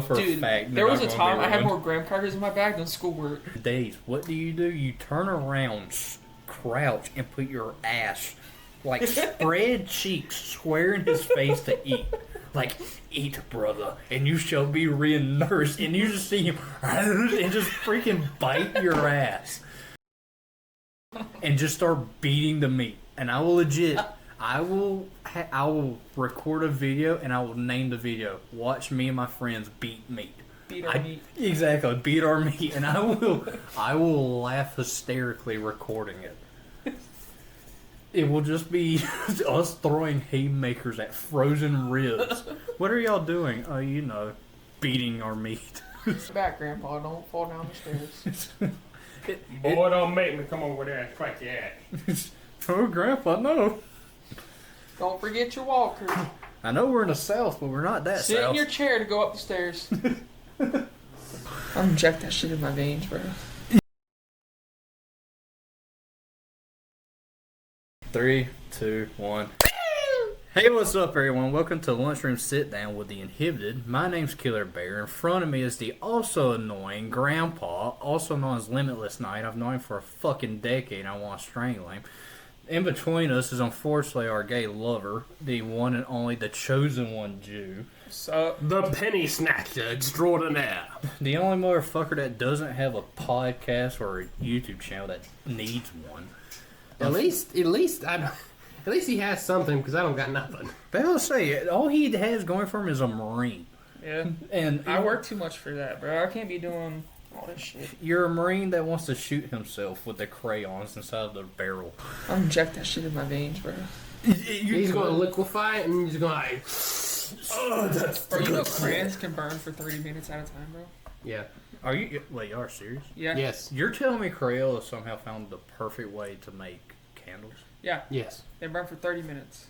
For Dude, a fact, there was a time I had ruined. more graham crackers in my bag than schoolwork. Days. What do? You turn around, crouch, and put your ass, like, spread cheeks, square in his face to eat. Like, eat, brother, and you shall be re-nourished. And you just see him and just freaking bite your ass. And just start beating the meat. And I will legit, I will record a video and I will name the video, "Watch me and my friends beat meat." Beat our meat. Exactly, beat our meat. And I will laugh hysterically recording it. It will just be us throwing haymakers at frozen ribs. What are y'all doing? Oh, you know, beating our meat. Back, Grandpa. Don't fall down the stairs. Boy, don't make me come over there and crack your ass. Oh, Grandpa, no. Don't forget your walker. I know we're in the South, but we're not that Sit South. in your chair to go up the stairs. I'm inject that shit in my veins, bro. 3, 2, 1. Hey, what's up, everyone? Welcome to Lunchroom Sit Down with the Inhibited. My name's Killer Bear. In front of me is the also annoying Grandpa, also known as Limitless Knight. I've known him for a fucking decade and I want to strangle him. In between us is unfortunately our gay lover, the one and only, the chosen one Jew. So, The penny snatcher extraordinaire. The only motherfucker that doesn't have a podcast or a YouTube channel that needs one. At least he has something, because I don't got nothing. But I'll say, all he has going for him is a Marine. yeah. And I work too much for that, bro. I can't be doing all this shit. You're a Marine that wants to shoot himself with the crayons inside of the barrel. I'm inject that shit in my veins, bro. He's going to liquefy it, and he's going to like... Oh, that's Bro, you know crayons can burn for 30 minutes at a time, bro? Yeah. Are you? Wait, you are serious? Yeah. Yes. You're telling me Crayola somehow found the perfect way to make candles? Yeah. Yes. They burn for 30 minutes.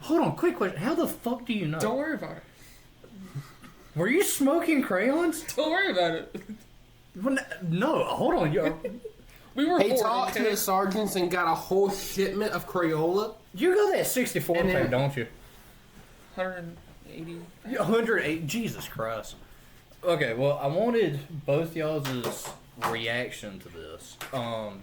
Hold on, quick question. How the fuck do you know? Don't worry about it. Were you smoking crayons? Don't worry about it. No, hold on. We were He bored, talked to okay? the sergeants and got a whole shipment of Crayola. You got that 64 And then- pack, don't you? 180. 108. Jesus Christ. Okay, well, I wanted both y'all's reaction to this,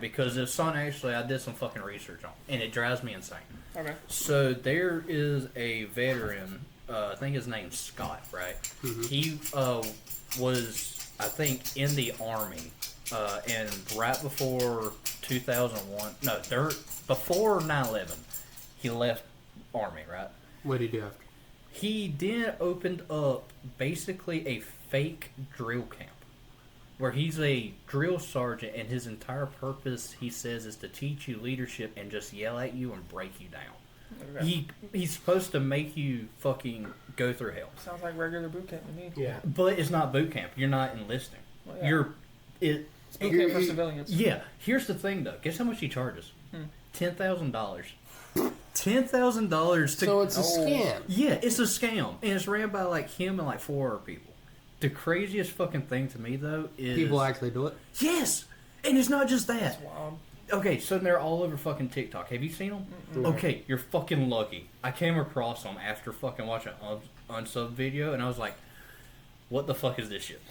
because this son actually, I did some fucking research on, and it drives me insane. Okay. So there is a veteran, I think his name's Scott, right? Mm-hmm. He was, I think, in the Army, and right before 2001, no, before 9/11, he left Army, right? What did he do after? He then opened up basically a fake drill camp where he's a drill sergeant and his entire purpose, he says, is to teach you leadership and just yell at you and break you down. Okay. He's supposed to make you fucking go through hell. Sounds like regular boot camp to me. Yeah. But it's not boot camp. You're not enlisting. Well, yeah. It's boot camp for civilians. Yeah. Here's the thing, though. Guess how much he charges? $10,000. $10,000 to... So it's a scam. Yeah, it's a scam. And it's ran by, like, him and, like, 4 other people. The craziest fucking thing to me, though, is... People actually do it? Yes! And it's not just that. That's wild. Okay, so they're all over fucking TikTok. Have you seen them? Mm-mm. Okay, you're fucking lucky. I came across them after fucking watching an unsub video, and I was like, what the fuck is this shit?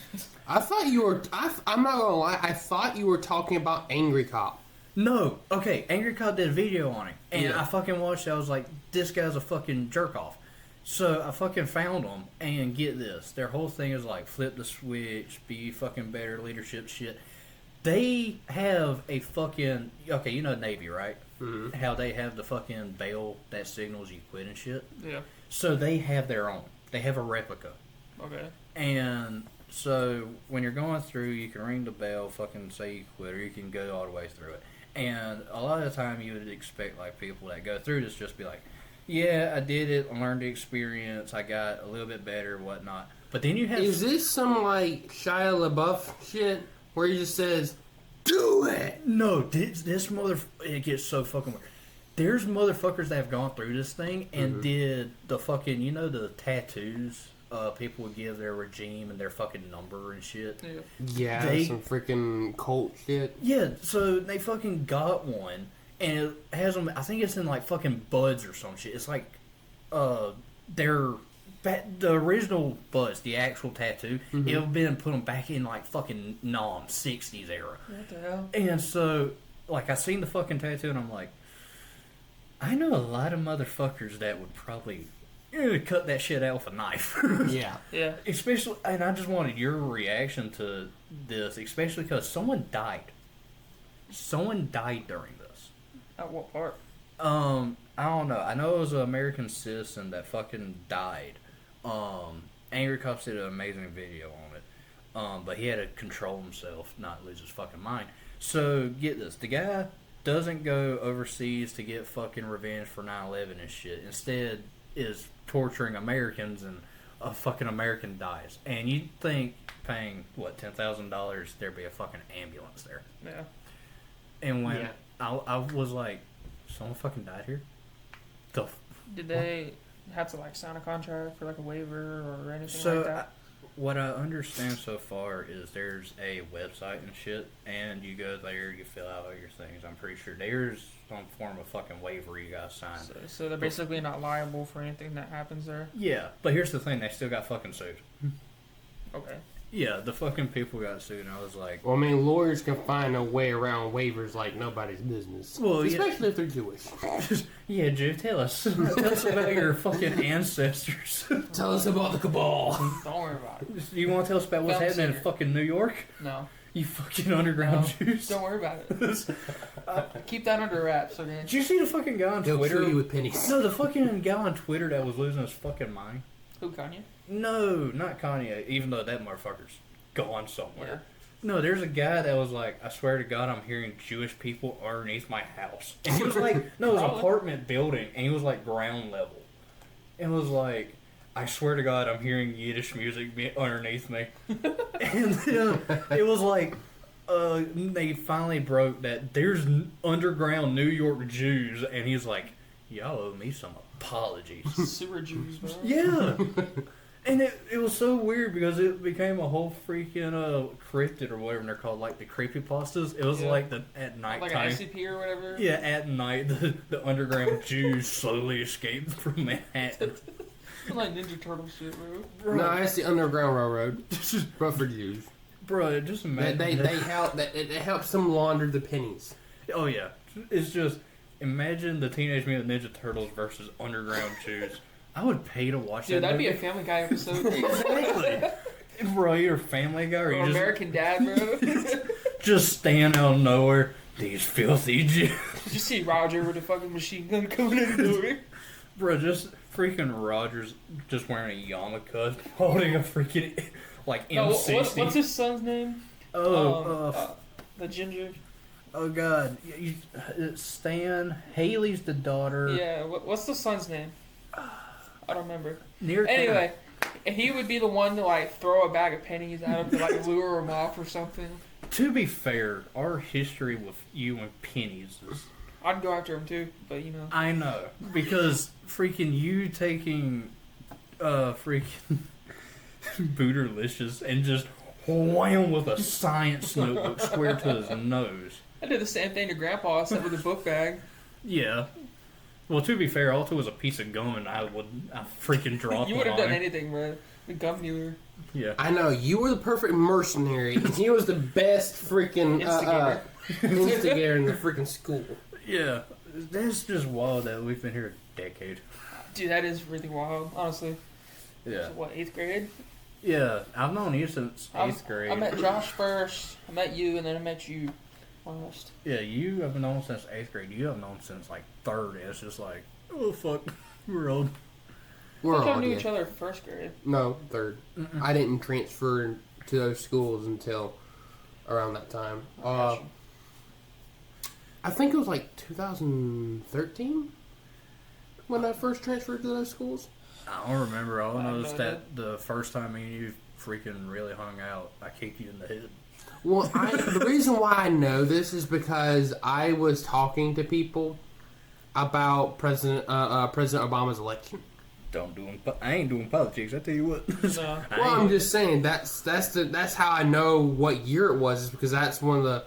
I thought you were... I'm not going to lie. I thought you were talking about Angry Cop. No. Okay, Angry Cop did a video on it, and Yeah. I fucking watched it. I was like, this guy's a fucking jerk-off. So I fucking found them, and get this. Their whole thing is like, flip the switch, be fucking better, leadership shit. They have a fucking... Okay, you know Navy, right? Mm-hmm. How they have the fucking bell that signals you quit and shit. Yeah. So they have their own. They have a replica. Okay. And so when you're going through, you can ring the bell, fucking say you quit, or you can go all the way through it. And a lot of the time you would expect like people that go through this just be like, yeah, I did it, I learned the experience, I got a little bit better, whatnot. But then you have... Is this some, like, Shia LaBeouf shit where he just says, do it? No, this it gets so fucking weird. There's motherfuckers that have gone through this thing and did the fucking, you know, the tattoos people would give their regime and their fucking number and shit. Yeah. Yeah, some freaking cult shit. Yeah, so they fucking got one, and it has them, I think it's in like fucking buds or some shit. It's like, their the original buzz, the actual tattoo, Mhm. it had been put them back in like fucking 60s era. What the hell? And so, like, I seen the fucking tattoo and I'm like, I know a lot of motherfuckers that would probably cut that shit out with a knife. Yeah. Yeah. Especially, and I just wanted your reaction to this, especially because someone died. Someone died during this. At what part? I don't know. I know it was an American citizen that fucking died. Angry Cops did an amazing video on it. But he had to control himself, not lose his fucking mind. So, get this. The guy doesn't go overseas to get fucking revenge for 9/11 and shit. Instead, is torturing Americans and a fucking American dies. And you'd think paying, what, $10,000, there'd be a fucking ambulance there. Yeah. And when Yeah. I was like, someone fucking died here? Did they have to like sign a contract for like a waiver or anything So, like that? what I understand so far is there's a website and shit, and you go there, you fill out all your things. I'm pretty sure there's some form of fucking waiver you guys sign. So they're basically not liable for anything that happens there. Yeah, but here's the thing, they still got fucking sued. Okay. Yeah, the fucking people got sued, and I was like, Well, I mean, lawyers can find a way around waivers like nobody's business. Well, yeah. Especially if they're Jewish. yeah, Joe, tell us about your fucking ancestors. Tell us about the cabal. Don't worry about it. You want to tell us about what's Film happening in secret. fucking New York? No. You fucking underground Jews. Don't worry about it. Keep that under wraps, okay? Did you see the fucking guy on They'll Twitter? treat you with pennies. No, the fucking guy on Twitter that was losing his fucking mind. Who, Kanye? No, not Kanye, even though that motherfucker's gone somewhere. Yeah. No, there's a guy that was like, I swear to God, I'm hearing Jewish people underneath my house. And he was like, no, it was an Probably. apartment building, and he was like ground level. And it was like, I swear to God, I'm hearing Yiddish music underneath me. And then it was like, they finally broke that there's underground New York Jews, and he's like, y'all owe me some apologies. Super Jews, bro. Yeah. And it was so weird because it became a whole freaking cryptid or whatever they're called, like the creepypastas. It was Yeah. like at night Like time. an ICP or whatever? Yeah, at night the underground Jews slowly escaped from Manhattan. Like Ninja Turtle shit, bro. Bro, No, it's the Underground Railroad, but for Jews. bro, just imagine. They help. It helps them launder the pennies. Oh yeah, it's just imagine the Teenage Mutant Ninja Turtles versus underground Jews. I would pay to watch Dude, that. that'd be a movie. Family Guy episode. Exactly. Bro, you're a Family Guy, or Or you just American Dad, bro. just stand out of nowhere. These filthy Jews. Did you see Roger with a fucking machine gun coming in the door? Bro, just freaking Rogers just wearing a yarmulke, holding a freaking like No, M60. what's his son's name? The ginger. Oh God, Stan. Haley's the daughter. Yeah, what's the son's name? I don't remember. Near Anyway, and he would be the one to like throw a bag of pennies at him to like lure him off or something. To be fair, our history with you and pennies is. I'd go after him too, but you know. I know because freaking you taking, freaking Booterlicious and just wham with a science notebook square to his nose. I did the same thing to Grandpa, except with a book bag. Yeah. Well, to be fair, all it was a piece of gum, and I freaking dropped You it would have on done him. anything, bro. The gum dealer. Yeah. I know you were the perfect mercenary, and he was the best freaking Instigator. instigator in the freaking school. Yeah. That's just wild that we've been here a decade. Dude, that is really wild, honestly. Yeah. So what, 8th grade? Yeah. I've known you since 8th grade. I met Josh first, I met you, and then I met you last. Yeah, you have known since 8th grade. You have known since like 3rd. And it's just like, oh fuck, we're old. We're I think all we knew yeah. each other first grade. No, third. Mm-mm. I didn't transfer to those schools until around that time. Gotcha. I think it was like 2013 when I first transferred to those schools. I don't remember. All I I know have is no that the first time me and you freaking really hung out, I kicked you in the head. Well, the reason why I know this is because I was talking to people about President Obama's election. I ain't doing politics. I tell you what. No. I Well, I'm ain't- just saying that's how I know what year it was, is because that's one of the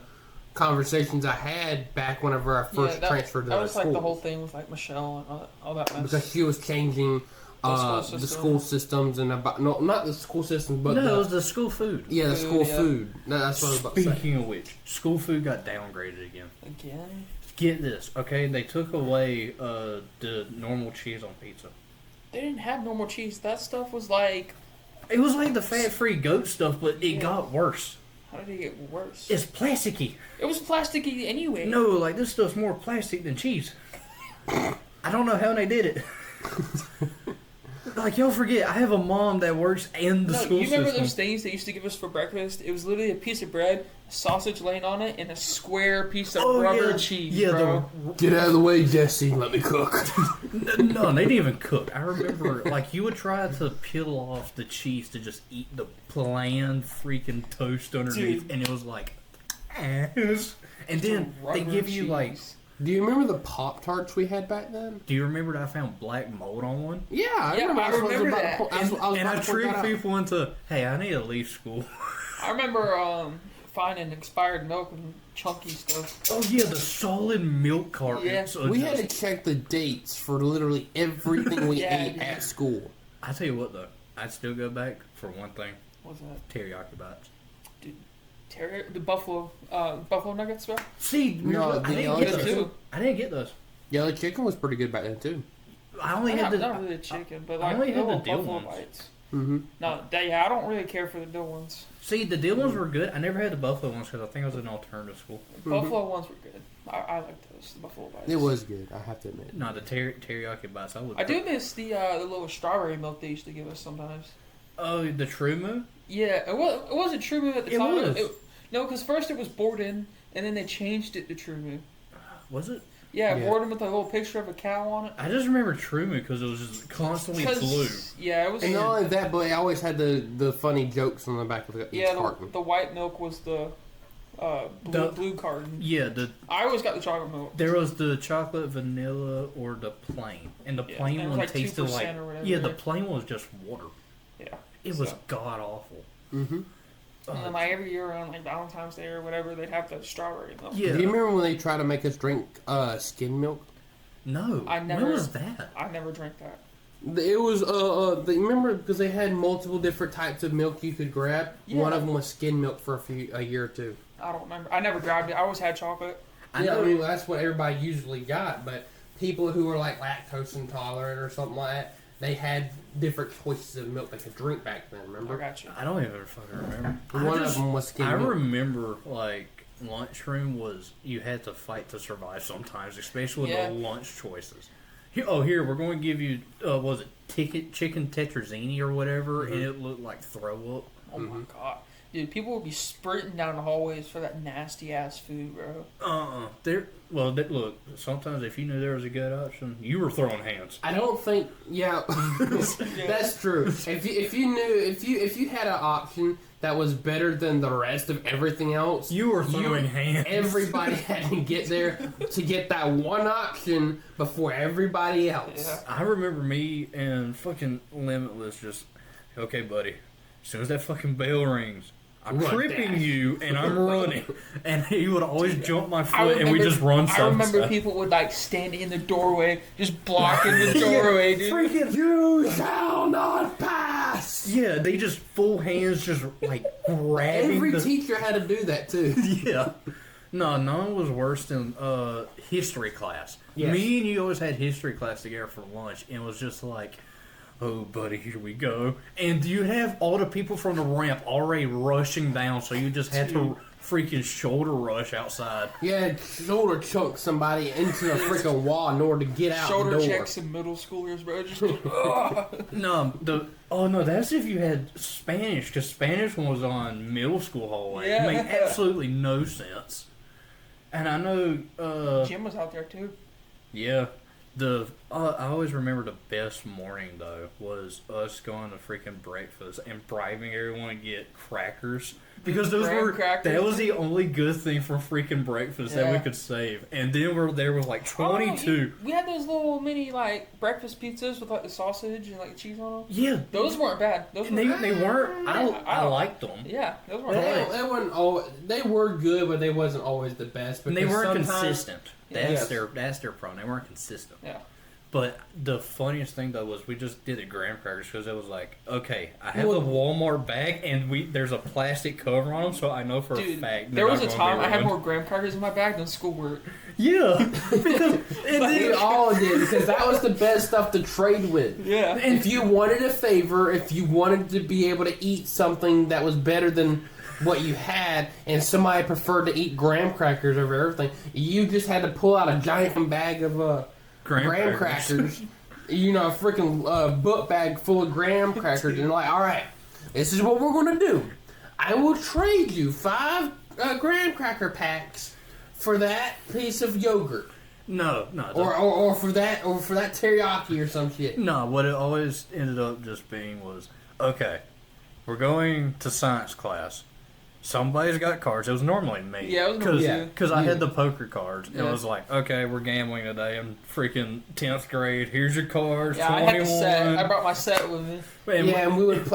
conversations I had back whenever I first transferred to that those was like schools. the whole thing with like Michelle and all that mess. Because she was changing The the school systems and about no, not the school systems, but No, it was the school food. the Food, school yeah. food. No, that's what I was about to say. Speaking of which, school food got downgraded again. Again? Get this, okay? They took away the normal cheese on pizza. They didn't have normal cheese. That stuff was like... It was like the fat-free goat stuff, but it got worse. How did it get worse? It's plasticky. It was plasticky anyway. No, like this stuff's more plastic than cheese. I don't know how they did it. Like, y'all forget, I have a mom that works in the school you remember system. those things they used to give us for breakfast? It was literally a piece of bread, a sausage laying on it, and a square piece of rubber cheese, yeah, bro. Get out of the way, Jesse. Let me cook. No, they didn't even cook. I remember, like, you would try to peel off the cheese to just eat the bland freaking toast underneath, Dude. and it was like, ass. And then they Rubber give you, like, cheese. Do you remember the Pop-Tarts we had back then? do you remember that I found black mold on one? Yeah, I Yeah, remember. I was remember about that. to po- I was And about I to point tricked that out. people into, hey, I need to leave school. I remember finding expired milk and chunky stuff. Oh, yeah, the solid milk carton. Yeah. So We just- had to check the dates for literally everything we Yeah, ate dude. at school. I tell you what, though, I'd still go back for one thing: What's that? teriyaki bites. The buffalo nuggets, bro? See, No, I the didn't yellow get chicken. those. I didn't get those. Yellow chicken was pretty good back then too. I only had the. Not really chicken, but I like only the had the little dill buffalo ones. bites. Mm-hmm. No, I don't really care for the dill ones. See, the dill ones were good. I never had the buffalo ones because I think I was in alternative school. The buffalo ones were good. I like those, the buffalo bites. It was good, I have to admit. No, the teriyaki bites. I would. I do miss the little strawberry milk they used to give us sometimes. Oh, the True Moo. Yeah, it wasn't True Moo at the It time. was. No, because first it was Borden, and then they changed it to True Moo. Was it? Yeah, Yeah. Borden with a little picture of a cow on it. I just remember True Moo because it was just constantly 'Cause- blue. Yeah, it was. And not only that, but it always had the funny jokes on the back of each Yeah, carton. the white milk was the blue carton. Yeah, I always got the chocolate milk. there was the chocolate, vanilla, or the plain, and the Yeah, plain and it was one like tasted 2% like or whatever. yeah, the plain one was just water. Yeah. It was So- god awful. Mm-hmm. And then like every year around like Valentine's Day or whatever, they'd have the strawberry milk. Yeah. Do you remember when they tried to make us drink skim milk? No, I never- when was that? I never drank that. It was they remember because they had multiple different types of milk you could grab. Yeah. One of them was skim milk for a year or two. I don't remember. I never grabbed it. I always had chocolate. I Yeah, know. I mean that's what everybody usually got, but people who were like lactose intolerant or something like that, they had different choices of milk they could drink back then. I Remember? got you. I don't even fucking remember. One of them was skim I milk. remember like lunchroom was you had to fight to survive sometimes, especially with Yeah. the lunch choices. Here we're going to give you was it chicken tetrazzini or whatever, and it looked like throw up. Oh my god. Dude, people would be sprinting down the hallways for that nasty ass food, bro. Look, sometimes if you knew there was a good option, you were throwing hands. I don't think. Yeah, that's true. If you had an option that was better than the rest of everything else, You were throwing hands. everybody had to get there to get that one option before everybody else. Yeah. I remember me and fucking Limitless just, okay, buddy, as soon as that fucking bell rings, I'm Run tripping dash. you and I'm running. And he would always jump my I foot and we just run side I to remember side. people would like stand in the doorway, just blocking the doorway, dude. Freaking You shall not pass. yeah, they just full hands just like grabbing Every the teacher had to do that too. yeah. No, none was worse than history class. Yes. Me and you always had history class together for lunch, and it was just like, oh, buddy, here we go. And you have all the people from the ramp already rushing down, so you just had to freaking shoulder rush outside. You had to shoulder chunk somebody into the freaking wall in order to get out Shoulder the door. checks and middle schoolers, bro. Just No, that's if you had Spanish, because Spanish was on middle school hallway. Yeah. It made absolutely no sense. And I know, Jim was out there too. yeah. I always remember the best morning though was us going to freaking breakfast and bribing everyone to get crackers because Graham crackers? that was the only good thing from freaking breakfast that we Yeah. could save. And then we're there with like 22. We had those little mini like breakfast pizzas with like the sausage and like cheese on them. Yeah, Those weren't bad. Those and were they weren't. I liked them. yeah, those weren't They, bad. they weren't always, they were good, but they wasn't always the best. And they because weren't sometimes- consistent. That's Yes. their problem. They weren't consistent. Yeah. But the funniest thing though was we just did it graham crackers because it was like, okay, I have a Walmart bag and there's a plastic cover on them, so I know for a fact. There was a time I had more graham crackers in my bag than schoolwork. Yeah, because we all did because that was the best stuff to trade with. Yeah. If you wanted a favor, if you wanted to be able to eat something that was better than what you had, and somebody preferred to eat graham crackers over everything, you just had to pull out a giant bag of graham crackers. You know, a freaking book bag full of graham crackers, and like, all right, this is what we're going to do. I will trade you 5 graham cracker packs for that piece of yogurt. No. Or for that teriyaki or some shit. No, what it always ended up just being was, okay, we're going to science class. Somebody's got cards. It was normally me. Yeah, it was normally you. Because I had the poker cards. Yeah. It was like, okay, we're gambling today. I'm freaking 10th grade. Here's your cards. Yeah, 21. I had the set. I brought my set with me. And we would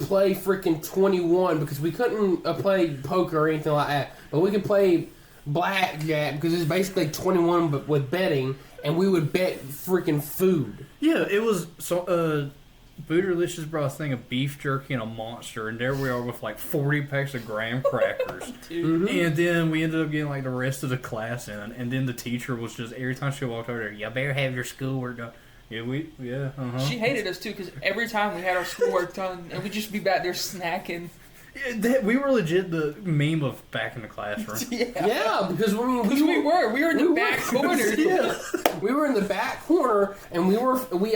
play freaking 21 because we couldn't play poker or anything like that. But we could play blackjack because it's basically 21 but with betting, and we would bet freaking food. Yeah, it was so. Booterlicious brought a thing of beef jerky and a monster, and there we are with like 40 packs of graham crackers. And then we ended up getting like the rest of the class in, and then the teacher was just every time she walked over there, you better have your schoolwork done. Yeah, She hated us too because every time we had our schoolwork done, and we'd just be back there snacking. We were legit the meme of back in the classroom. Yeah, because we were in the back corner. Yeah. We were in the back corner, and we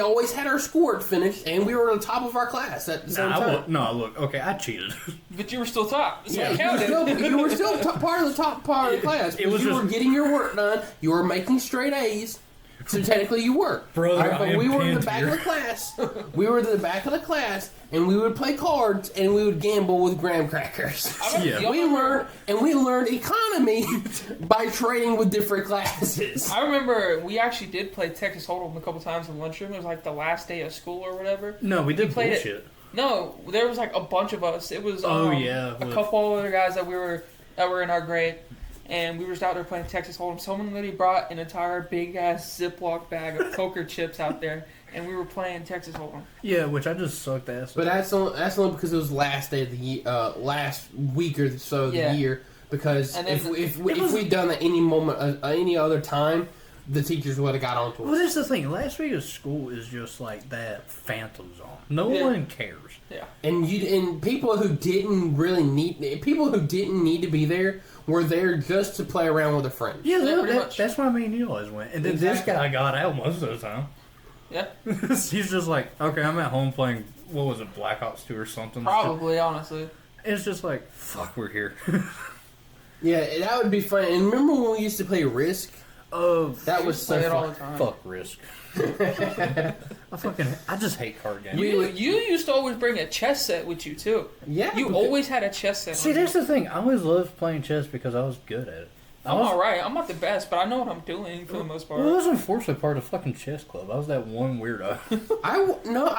always had our schoolwork finished, and we were on top of our class at the same time. Look, okay, I cheated. But you were still top. So you were still part of the top part of the class. You were getting your work done. You were making straight A's. So technically you were. Brother, but we were in the back of the class. We were in the back of the class, and we would play cards, and we would gamble with graham crackers. We learned economy by trading with different classes. I remember we actually did play Texas Hold'em a couple times in the lunchroom. It was like the last day of school or whatever. No, we did play bullshit. No, there was like a bunch of us. It was a couple other guys that were in our grade. And we were just out there playing Texas Hold'em. Someone literally brought an entire big-ass Ziploc bag of poker chips out there, and we were playing Texas Hold'em. Yeah, which I just sucked ass. But that's only because it was last day of the year, last week or so of the year. Because if we'd done that any other time, the teachers would have got onto us. Well, that's the thing. Last week of school is just like that phantom zone. No one cares. Yeah. And people who didn't need to be there were there just to play around with their friends. Yeah, that's why me and you always went. And then this guy got out most of the time. Yeah. He's just like, okay, I'm at home playing, what was it, Black Ops 2 or something? Probably, honestly. It's just like, fuck, we're here. Yeah, that would be fun. And remember when we used to play Risk? Oh, that was so fun. All the time. Fuck Risk. I just hate card games. You used to always bring a chess set with you too. Yeah, you always had a chess set. See, that's the thing. I always loved playing chess because I was good at it. I'm alright. I'm not the best, but I know what I'm doing for the most part. Well, I was unfortunately part of the fucking chess club. I was that one weirdo. I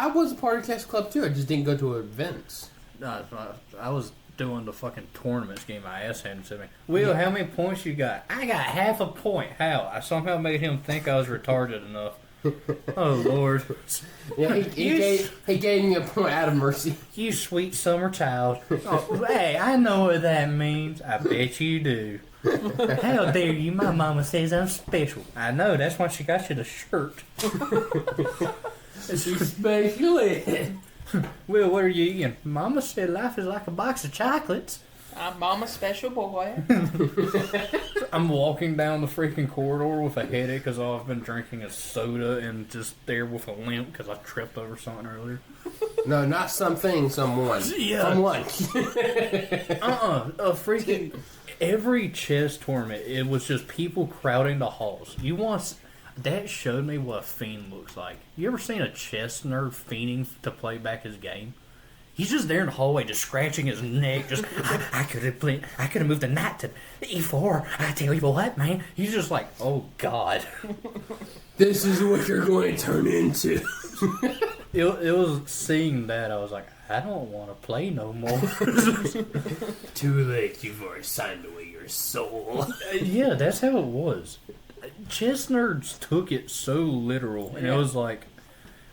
was a part of chess club too. I just didn't go to events. No, I was doing the fucking tournaments, getting my ass handed to me. Will, how many points you got? I got half a point. How? I somehow made him think I was retarded enough. Oh, Lord. Yeah, he gave me a point out of mercy. You sweet summer child. Oh, hey, I know what that means. I bet you do. How dare you? My mama says I'm special. I know, that's why she got you the shirt. She's special ed. Will, what are you eating? Mama said life is like a box of chocolates. I'm Mama's special boy. I'm walking down the freaking corridor with a headache because all I've been drinking is soda and just there with a limp because I tripped over something earlier. No, not something, someone. Yeah. Someone. A freaking... Every chess tournament, it was just people crowding the halls. That showed me what a fiend looks like. You ever seen a chess nerd fiending to play back his game? He's just there in the hallway, just scratching his neck. Just I could have moved the knight to E4. I tell you what, man. He's just like, oh god. This is what you're going to turn into. It was seeing that I was like, I don't want to play no more. Too late. You've already signed away your soul. Yeah, that's how it was. chess nerds took it so literal, and it was like,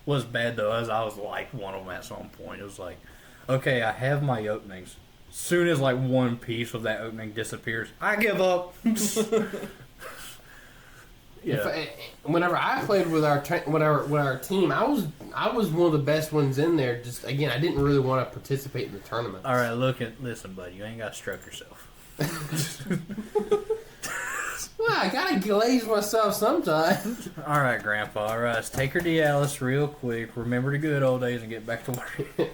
what's bad though is I was like one of them at some point. It was like, okay, I have my openings. Soon as like one piece of that opening disappears, I give up. Yeah. Whenever I played with our team, I was one of the best ones in there. Just again, I didn't really want to participate in the tournament. All right, listen, buddy, you ain't got to stroke yourself. Well, I gotta glaze myself sometimes. All right, Grandpa. All right, let's take her to Alice real quick. Remember the good old days and get back to work.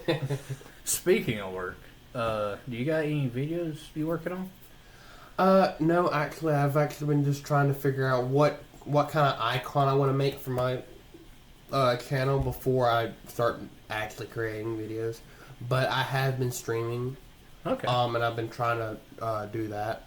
Speaking of work, do you got any videos you working on? No, actually, I've actually been just trying to figure out what kind of icon I want to make for my channel before I start actually creating videos. But I have been streaming. Okay. And I've been trying to do that.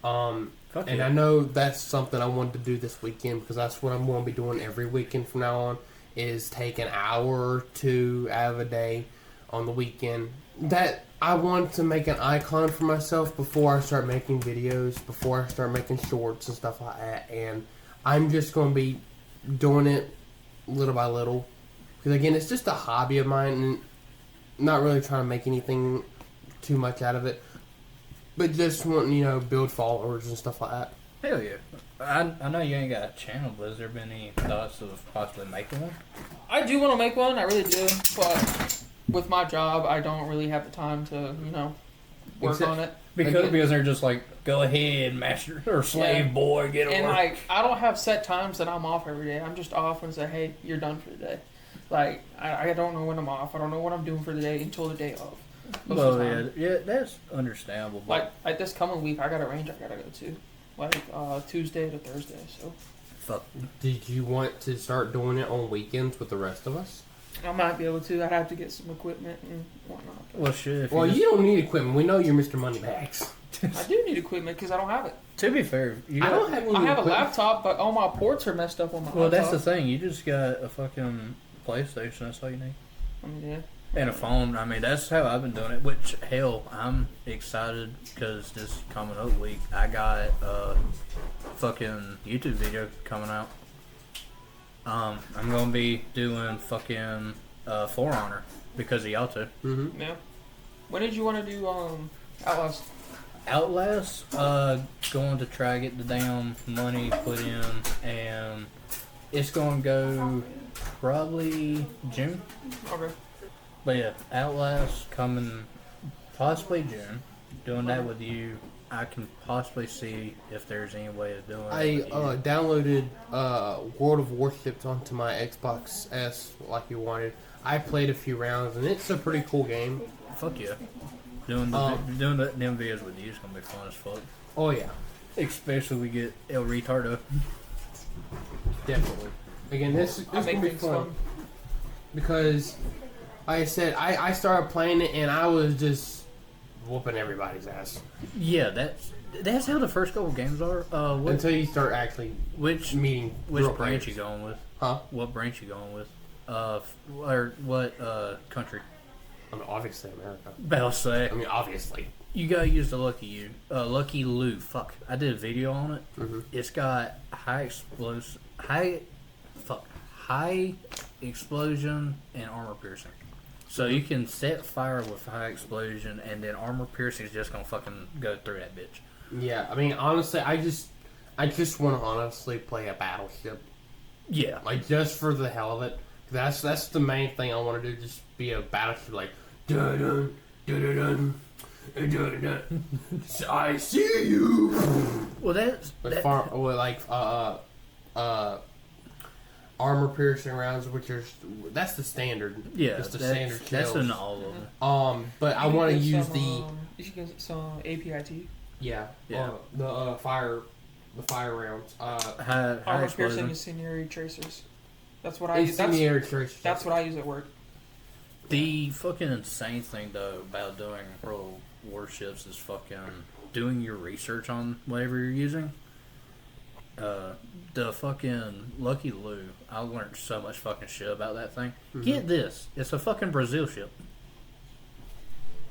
Fuck And yeah. I know that's something I wanted to do this weekend because that's what I'm going to be doing every weekend from now on is take an hour or two out of a day on the weekend. That I want to make an icon for myself before I start making videos, before I start making shorts and stuff like that. And I'm just going to be doing it little by little. Because again, it's just a hobby of mine and not really trying to make anything too much out of it. But just wanting, build followers and stuff like that. Hell yeah. I know you ain't got a channel, but has there been any thoughts of possibly making one? I do want to make one, I really do, but with my job, I don't really have the time to, work on it. Because they're just like, go ahead, master or slave boy, get And work. I don't have set times that I'm off every day. I'm just off and say, hey, you're done for the day. Like, I don't know when I'm off. I don't know what I'm doing for the day until the day of. Well, yeah, that's understandable. But Like this coming week, I got a range I gotta go to, like Tuesday to Thursday. So fuck. Did you want to start doing it on weekends with the rest of us? I might be able to. I'd have to get some equipment and whatnot. Well, shit. Well, you don't need equipment. We know you're Mr. Moneybags. I do need equipment because I don't have it. To be fair, I don't have any I have a equipment. laptop, but all my ports are messed up on my Well, laptop. that's the thing. You just got a fucking PlayStation. That's all you need. I mean, yeah. And a phone. I mean, that's how I've been doing it. Which, hell, I'm excited because this coming up week, I got a fucking YouTube video coming out. I'm gonna be doing fucking For Honor because of y'all two. Mm-hmm. Yeah. When did you want to do Outlast? Outlast, going to try to get the damn money put in, and it's gonna go probably June. Okay. But yeah, Outlast coming possibly June. Doing that with you, I can possibly see if there's any way of doing it. I with you. downloaded World of Warships onto my Xbox S like you wanted. I played a few rounds and it's a pretty cool game. Fuck yeah. Doing them videos with you is gonna be fun as fuck. Oh yeah, Especially we get El Retardo. definitely. Again, this I make gonna be things fun because, like I said, I started playing it and I was just whooping everybody's ass Yeah, that's how the first couple games are. until you start actually Which meeting real branch players. you going with? Huh? What branch you going with? Or what country? I mean, obviously America. I'll say I mean, obviously. you gotta use the Lucky Lou. Fuck, I did a video on it. Mm-hmm. It's got high explosion and armor piercing. So you can set fire with high explosion, and then armor piercing is just gonna fucking go through that bitch. Yeah, I mean, honestly, I just want to honestly play a battleship, Yeah, like just for the hell of it. That's the main thing I want to do. Just be a battleship, like dun dun dun dun dun dun dun. I see you. well that's armor piercing rounds, which are that's the standard. yeah, it's the standard that's kills. in all of them. But I want to use the You should get some APIT. Yeah. the fire rounds. High Armor piercing explosion. incendiary tracers. That's what I use. That's That's what I use at work. The fucking insane thing though about doing World Warships is fucking doing your research on whatever you're using. The fucking Lucky Lou, I learned so much fucking shit about that thing. Mm-hmm. Get this, it's a fucking Brazil ship.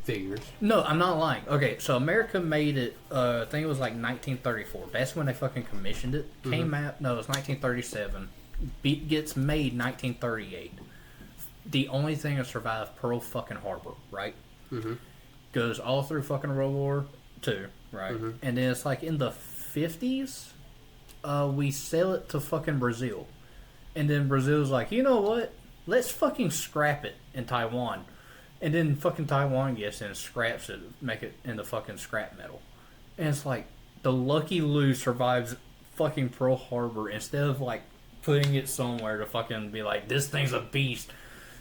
figures. No, I'm not lying. Okay, so America made it, I think it was like 1934. That's when they fucking commissioned it. Came out, no, it was 1937. Gets made 1938. The only thing that survived, Pearl fucking Harbor, right? Goes all through fucking World War II, right? And then it's like in the 50s, we sell it to fucking Brazil. And then Brazil's like, you know what? Let's fucking scrap it in Taiwan. And then fucking Taiwan gets in and scraps it, make it into fucking scrap metal. And it's like, the Lucky Lou survives fucking Pearl Harbor instead of like putting it somewhere to fucking be like, this thing's a beast.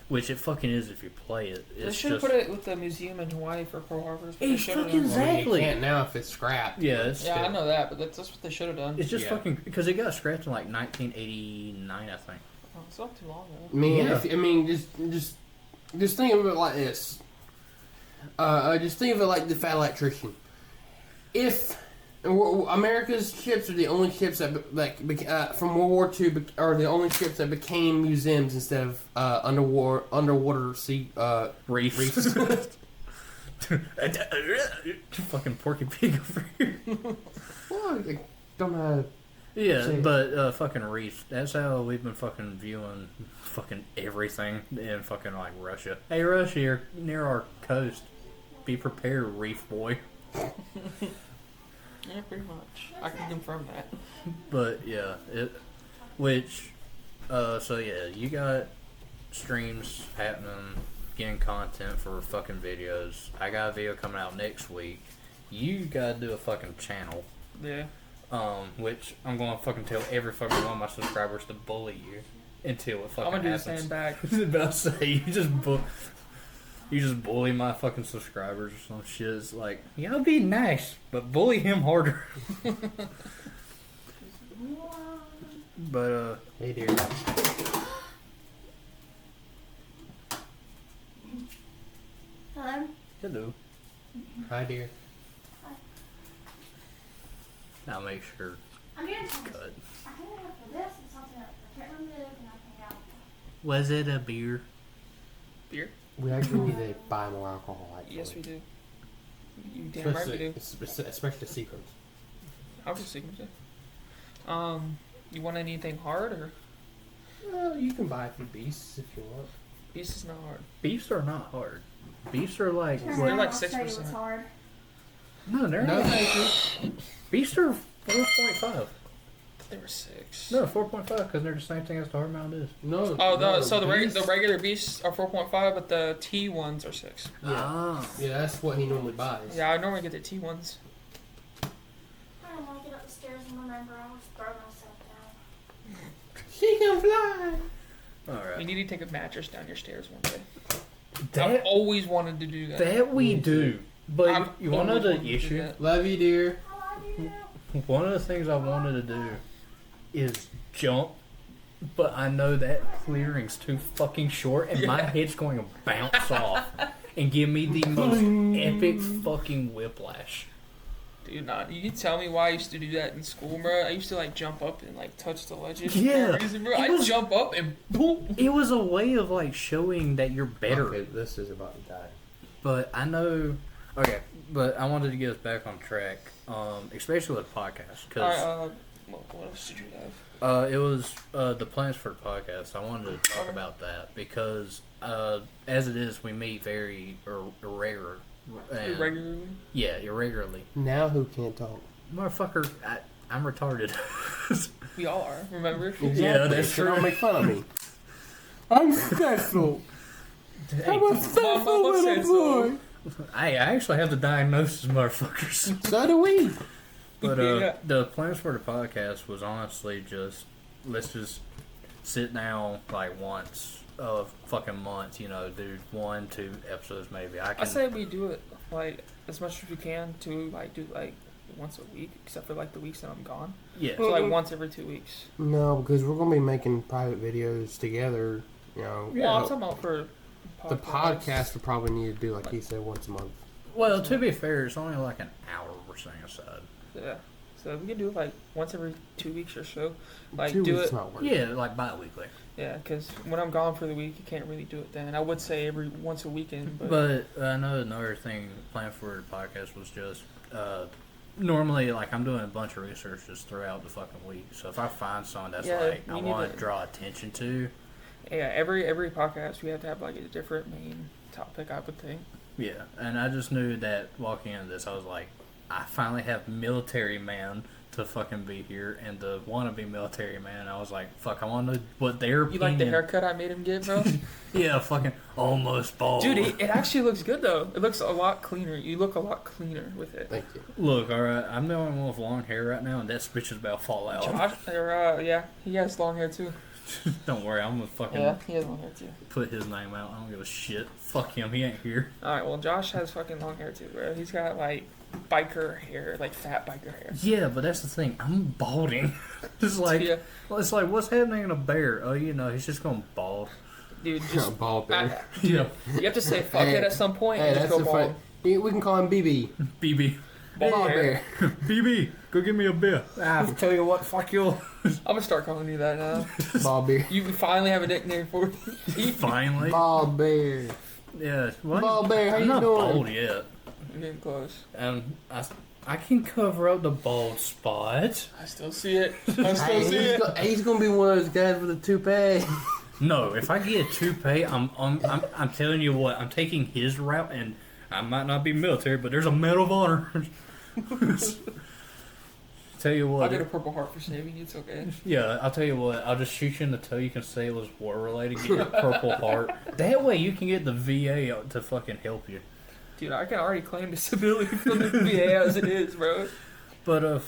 Which it fucking is if you play it. They should have put it with the museum in Hawaii for Pearl Harbor. Exactly. You can't now if it's scrapped. Yeah, I know that, but that's what they should have done. It's just fucking, because it got scrapped in like 1989, I think. Oh, it's not too long though. I mean, just think of it like this. Just think of it like the fat electrician. If America's ships are the only ships that, from World War II, are the only ships that became museums instead of underwater sea reefs. Fucking Porky Pig over here. Well, I don't know. Yeah, but fucking reefs. That's how we've been fucking viewing fucking everything in fucking like Russia. Hey, Russia, you're near our coast. Be prepared, reef boy. Yeah, pretty much. I can confirm that. But yeah, so yeah, you got streams happening, getting content for fucking videos. I got a video coming out next week. You gotta do a fucking channel. Yeah. Which I'm gonna fucking tell every fucking one of my subscribers to bully you until it fucking I'm gonna happens. do the same back. I was about to say, you just bully my fucking subscribers or some shit. It's like, y'all be nice, but bully him harder. But, Hey, dear. Hello? hello. Hi, dear. Now make sure I'm getting something. cut. I think I have for this and something else. I can't remember and I can't out. Was it a beer? Beer? We actually need to buy more alcohol. Actually. Yes, we do. You damn right we do. Especially secrets. Obviously, you want anything hard or? Well, you can buy a few beasts if you want. Beast is not hard. Beefs are not hard. Beefs are like... They're like I'll show you 6%. what's hard. No, they're No, not. thank you. Beefs are 4.5. They were 6. No, 4.5 because they're the same thing as the hard mound is. No. Oh, no, the regular beasts are 4.5, but the T ones are 6. Yeah. Ah. Yeah, that's what he normally buys. Yeah, I normally get the T ones. I don't want to get up the stairs and remember I was throwing myself down. She can fly. Alright. You need to take a mattress down your stairs one day. I've That, always wanted to do that. that we do. But I've you want to know always the wanted to do issue? that. Love you, dear. I love you. One of the things I wanted to do is jump, but I know that clearing's too fucking short and my head's going to bounce off and give me the most epic fucking whiplash. Dude, you can tell me why I used to do that in school, bro. I used to like jump up and like touch the ledges. Yeah. For no reason, bro. I'd jump up and boom. It was a way of like showing that you're better. Okay, this is about to die. But I know. Okay, but I wanted to get us back on track, especially with podcasts, because Alright, what else did you have? it was the plans for the podcast. I wanted to talk about that because, as it is, we meet very irregular. Regularly? Yeah, irregularly. Now who can't talk? Motherfucker, I'm retarded. We all are, remember? Yeah, that's So don't true. make fun of me. I'm special. Hey, I'm a special mama said little boy. I actually have the diagnosis, motherfuckers. So do we. But Yeah. the plans for the podcast was honestly just let's just sit down like once a fucking month, do 1-2 episodes maybe. I say we do it like as much as we can to like do like once a week, except for like the weeks that I'm gone. yeah. So like once every 2 weeks. No, because we're gonna be making private videos together. Yeah. Well, I'm talking about for The podcast would probably need to do, like he said, once a month. Well, to be fair, it's only like an hour we're setting aside. Yeah. So we can do it like once every 2 weeks or so. Like 2 do weeks it. not working. Yeah, like bi-weekly. Yeah, because when I'm gone for the week, you can't really do it then. I would say every once a weekend, but, But I know another thing planned for the podcast was just normally like I'm doing a bunch of research just throughout the fucking week. So if I find something that's Yeah, like we I need want to- to draw attention to, yeah, every podcast we have to have like a different main topic, I would think. yeah. And I just knew that walking into this, I was like, I finally have military man to fucking be here and the wannabe military man. I was like, fuck, I want to know what their You opinion. like the haircut I made him get, bro? Yeah, fucking almost bald. Dude, it actually looks good though. It looks a lot cleaner. You look a lot cleaner with it. Thank you. Look, all right, I'm the only one with long hair right now, and that bitch is about to fall out. Josh, yeah, he has long hair too. Don't worry, I'm gonna fucking Yeah, he has long hair too. put his name out. I don't give a shit. Fuck him, he ain't here. All right, well, Josh has fucking long hair too, bro. He's got like biker hair, like fat biker hair. Yeah, but that's the thing. I'm balding. It's like, Yeah, it's like, what's happening in a bear? Oh, you know, he's just going bald. dude, just Ball bear. Yeah, you have to say fuck Hey, it at some point Hey, and just that's go a bald. fun. We can call him BB. BB. Ball bear. BB, go give me a beer. Ah, tell you what, fuck you. I'm gonna start calling you that now. Ball bear. You finally have a nickname for it. Finally. Ball bear. Yeah. What? Ball bear, how I'm you not doing? bald yet. You're getting close. I can cover up the bald spot. I still see it. I still Hey, see it. he's gonna be one of those guys with a toupee. No, if I get a toupee, I'm telling you what, I'm taking his route, and I might not be military, but there's a Medal of Honor. Tell you I'll what, get a Purple Heart for saving you. It's okay. yeah, I'll tell you what, I'll just shoot you in the toe. You can say it was war related. Get your Purple Heart. That way, you can get the VA to fucking help you. Dude, I can already claim disability from the VA as it is, bro. But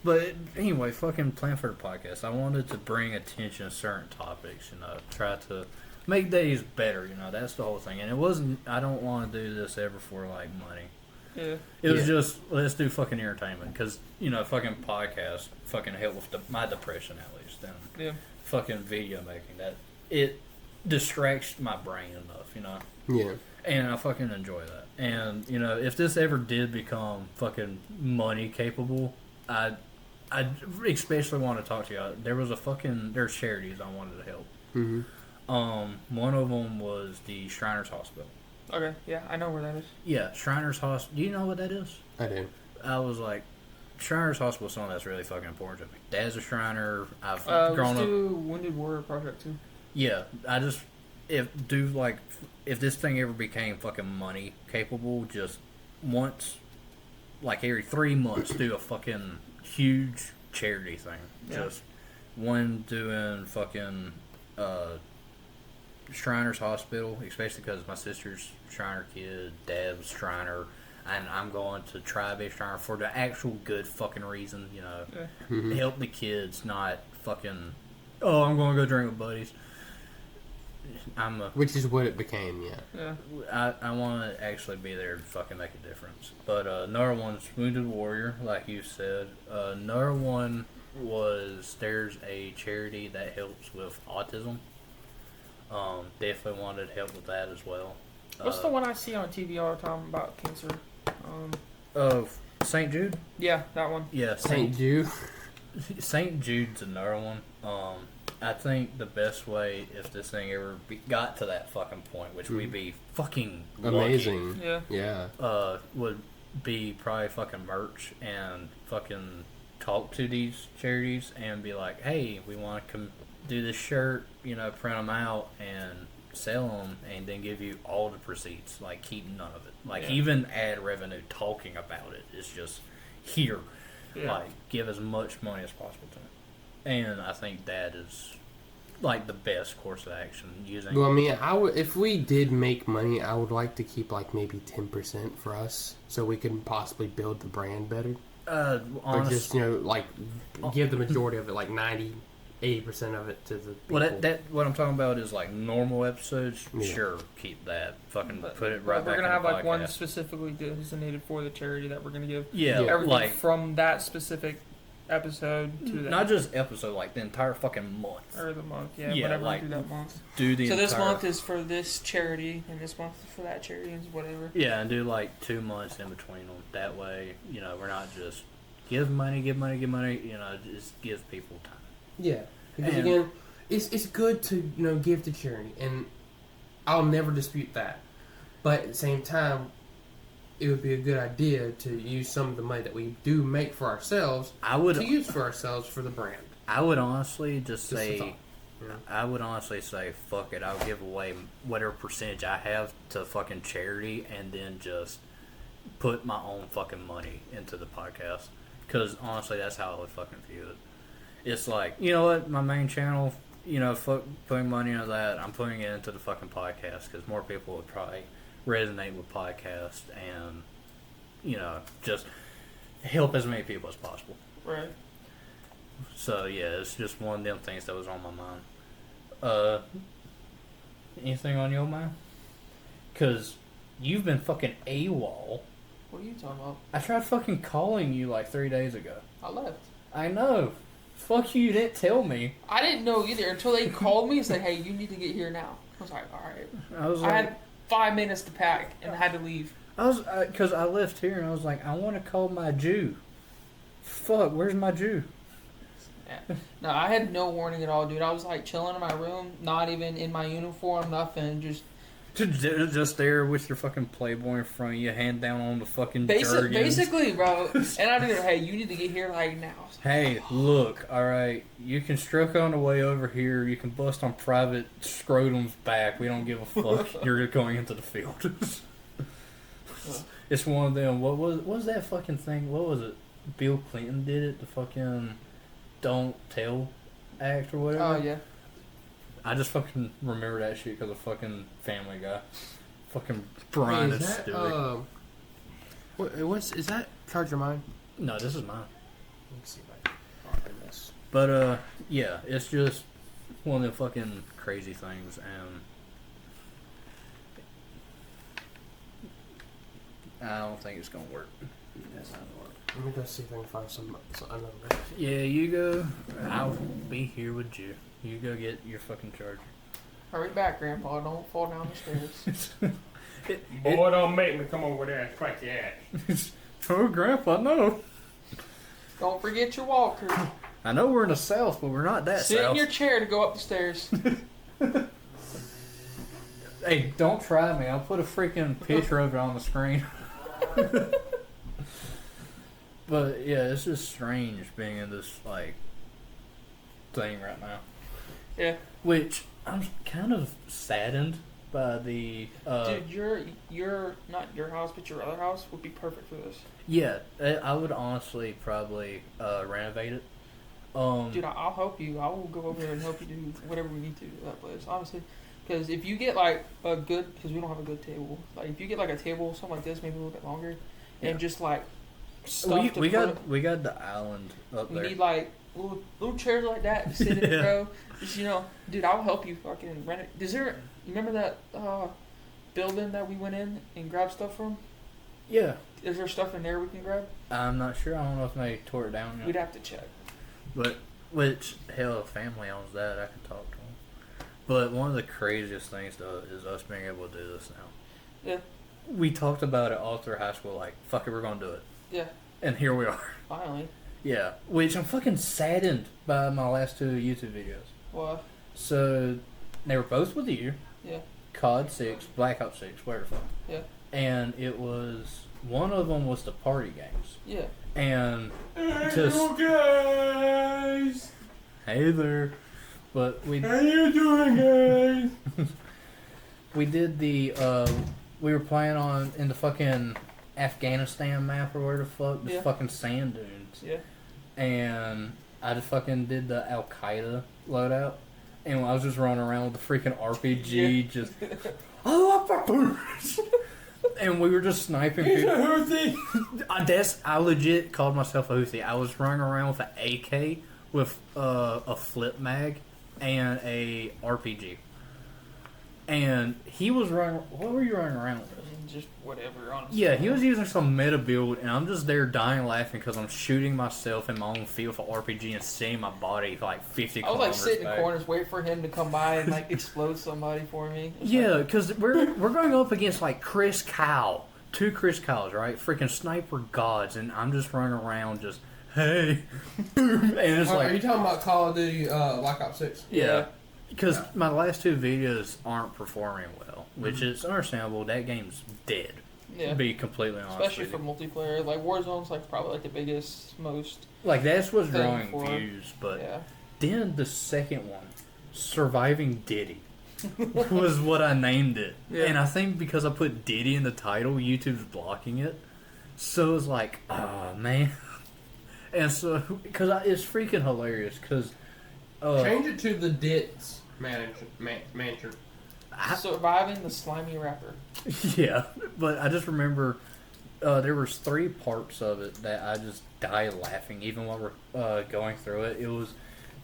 But anyway, fucking plan for the podcast. I wanted to bring attention to certain topics. You know, try to make days better. You know, that's the whole thing. And it wasn't. I don't want to do this ever for like money. Yeah. It was Yeah. just let's do fucking entertainment because you know fucking podcast fucking help with my depression at least and Yeah. fucking video making that it distracts my brain enough, you know, Yeah. and I fucking enjoy that. And you know if this ever did become fucking money capable, I especially want to talk to you. There's charities I wanted to help. Mm-hmm. One of them was the Shriners Hospital. Okay. Yeah, I know where that is. Yeah, Shriners Hospital. Do you know what that is? I do. I was like, Shriners Hospital is something that's really fucking important to me. Dad's a Shriner. I've Let's grown up. do Wounded Warrior Project too. Yeah, if this thing ever became fucking money capable, just once, like every 3 months, do a fucking huge charity thing. Yeah. Just one doing fucking Shriners Hospital, especially because my sister's Shriner kid, Dad's Shriner, and I'm going to try to be a Shriner for the actual good fucking reason, you know. Yeah. Mm-hmm. Help the kids, not fucking, oh, I'm going to go drink with buddies. Which is what it became, yeah. Yeah. I want to actually be there to fucking make a difference. But another one's Wounded Warrior, like you said. Another one was there's a charity that helps with autism. Definitely wanted help with that as well. What's the one I see on TV all the time about cancer? St. Jude? Yeah, that one. Yeah, St. Jude. St. Jude's another one. I think the best way, if this thing ever got to that fucking point, which we'd be fucking Amazing. Yeah. Yeah. would be probably fucking merch and fucking talk to these charities and be like, hey, we want to do this shirt, you know, print them out and sell them and then give you all the proceeds, like keep none of it. Like Yeah. even ad revenue talking about it is just here. Yeah. Like give as much money as possible to it. And I think that is like the best course of action using. Well, I mean, if we did make money, I would like to keep like maybe 10% for us, so we can possibly build the brand better. Or just like give the majority of it, like 80% of it to the people. Well, that what I'm talking about is like normal episodes. Yeah. Sure, keep that. Fucking But put it right we're back. gonna in have the like one podcast. specifically designated for the charity that we're gonna give. Yeah, Yeah. Everything like from that specific episode to that not just episode, like the entire fucking month. or the month. Yeah, Yeah, whatever like, we do that month. Do the So this entire- month is for this charity, and this month is for that charity, and whatever. Yeah, and do like 2 months in between them. That way, you know, we're not just give money. You know, just give people time. Yeah, because And- again, it's good to give to charity, and I'll never dispute that. But at the same time, it would be a good idea to use some of the money that we do make for ourselves to use for ourselves for the brand. I would honestly just a say, thought. Yeah. I would honestly say, fuck it. I'll give away whatever percentage I have to fucking charity, and then just put my own fucking money into the podcast. Because honestly, that's how I would fucking view it. It's like, you know what, my main channel, fuck putting money into that. I'm putting it into the fucking podcast because more people would probably resonate with podcast and, just help as many people as possible. Right. So yeah, it's just one of them things that was on my mind. Anything on your mind? Cause you've been fucking AWOL. What are you talking about? I tried fucking calling you like 3 days ago. I left. I know. Fuck you didn't tell me. I didn't know either until they called me and said, "Hey, you need to get here now." I was like, "All right." I had 5 minutes to pack and I had to leave. Cause I left here and I was like, I want to call my Jew. Fuck, where's my Jew? Yeah. No, I had no warning at all, dude. I was like chilling in my room, not even in my uniform, nothing. Just there with your fucking Playboy in front of you, hand down on the fucking jergens. Basically, bro. And I did, hey, you need to get here like now. Hey, look, alright, you can stroke on the way over here, you can bust on Private Scrotum's back, we don't give a fuck, you're going into the field. It's one of them, what was that fucking thing, what was it, Bill Clinton did it, the fucking Don't Tell Act or whatever? Oh, yeah. I just fucking remember that shit because of fucking Family Guy. Fucking Brian and Stewie. Is that Charge Your Mind? No, this is mine. Let me see if I can find this. But, yeah, it's just one of the fucking crazy things, and I don't think it's gonna work. That's not gonna work. Let me go see if I can find another way. Yeah, you go. I'll be here with you. You go get your fucking charger. Hurry back, Grandpa. Don't fall down the stairs. Boy, don't make me come over there and crack your ass. Oh, Grandpa, no. Don't forget your walker. I know we're in the South, but we're not that Sit South. in your chair to go up the stairs. Hey, don't try me. I'll put a freaking picture of it on the screen. But yeah, it's just strange being in this like thing right now. Yeah. Which I'm kind of saddened by the. Dude, your not your house, but your other house would be perfect for this. Yeah, I would honestly probably renovate it. Dude, I'll help you. I will go over there and help you do whatever we need to do that place. Honestly, because if you get like a good, because we don't have a good table. Like if you get like a table, something like this, maybe a little bit longer, and just like stuff we got the island up there. We need like little chairs like that to sit in, bro. Just dude, I'll help you fucking rent it. You remember that building that we went in and grabbed stuff from? Yeah. Is there stuff in there we can grab? I'm not sure. I don't know if they tore it down yet. We'd have to check. But which hell, if family owns that, I could talk to them. But one of the craziest things though is us being able to do this now. Yeah. We talked about it all through high school. Like, fuck it, we're gonna do it. Yeah. And here we are. Finally. Yeah, which I'm fucking saddened by my last 2 YouTube videos. What? So, they were both with you. Yeah. COD 6, Black Ops 6, whatever the fuck. Yeah. And it was, one of them was the party games. Yeah. And Hello guys! Hey there. But we... How you doing, guys? We did the, we were playing in the fucking Afghanistan map or where the fuck, the fucking sand dunes. Yeah. And I just fucking did the Al Qaeda loadout, and I was just running around with the freaking RPG, just and we were just sniping people. I legit called myself a Houthi. I was running around with an AK with a flip mag and a RPG, and he was running. What were you running around with? Just whatever, honestly. Yeah, he was using some meta build, and I'm just there dying laughing because I'm shooting myself in my own field for RPG and seeing my body like 50 I was like kilometers sitting back. in corners waiting for him to come by and like explode somebody for me. Yeah, because we're going up against like Chris Kyle, 2 Chris Kyles, right? Freaking sniper gods, and I'm just running around just hey, boom, and it's Are like, you talking about Call of Duty Black Ops 6? yeah. Because my last 2 videos aren't performing well, which is understandable. That game's dead. Yeah. To be completely honest Especially with for you. multiplayer. Like, Warzone's like probably like the biggest, most... Like, that's what's thing drawing for- views, but Yeah. then the second one, Surviving Diddy, was what I named it. Yeah. And I think because I put Diddy in the title, YouTube's blocking it. So it's like, oh, man. And so, because it's freaking hilarious, because... Change it to the Dits manager. Surviving the slimy rapper. Yeah, but I just remember there was 3 parts of it that I just died laughing, even while we're going through it. It was,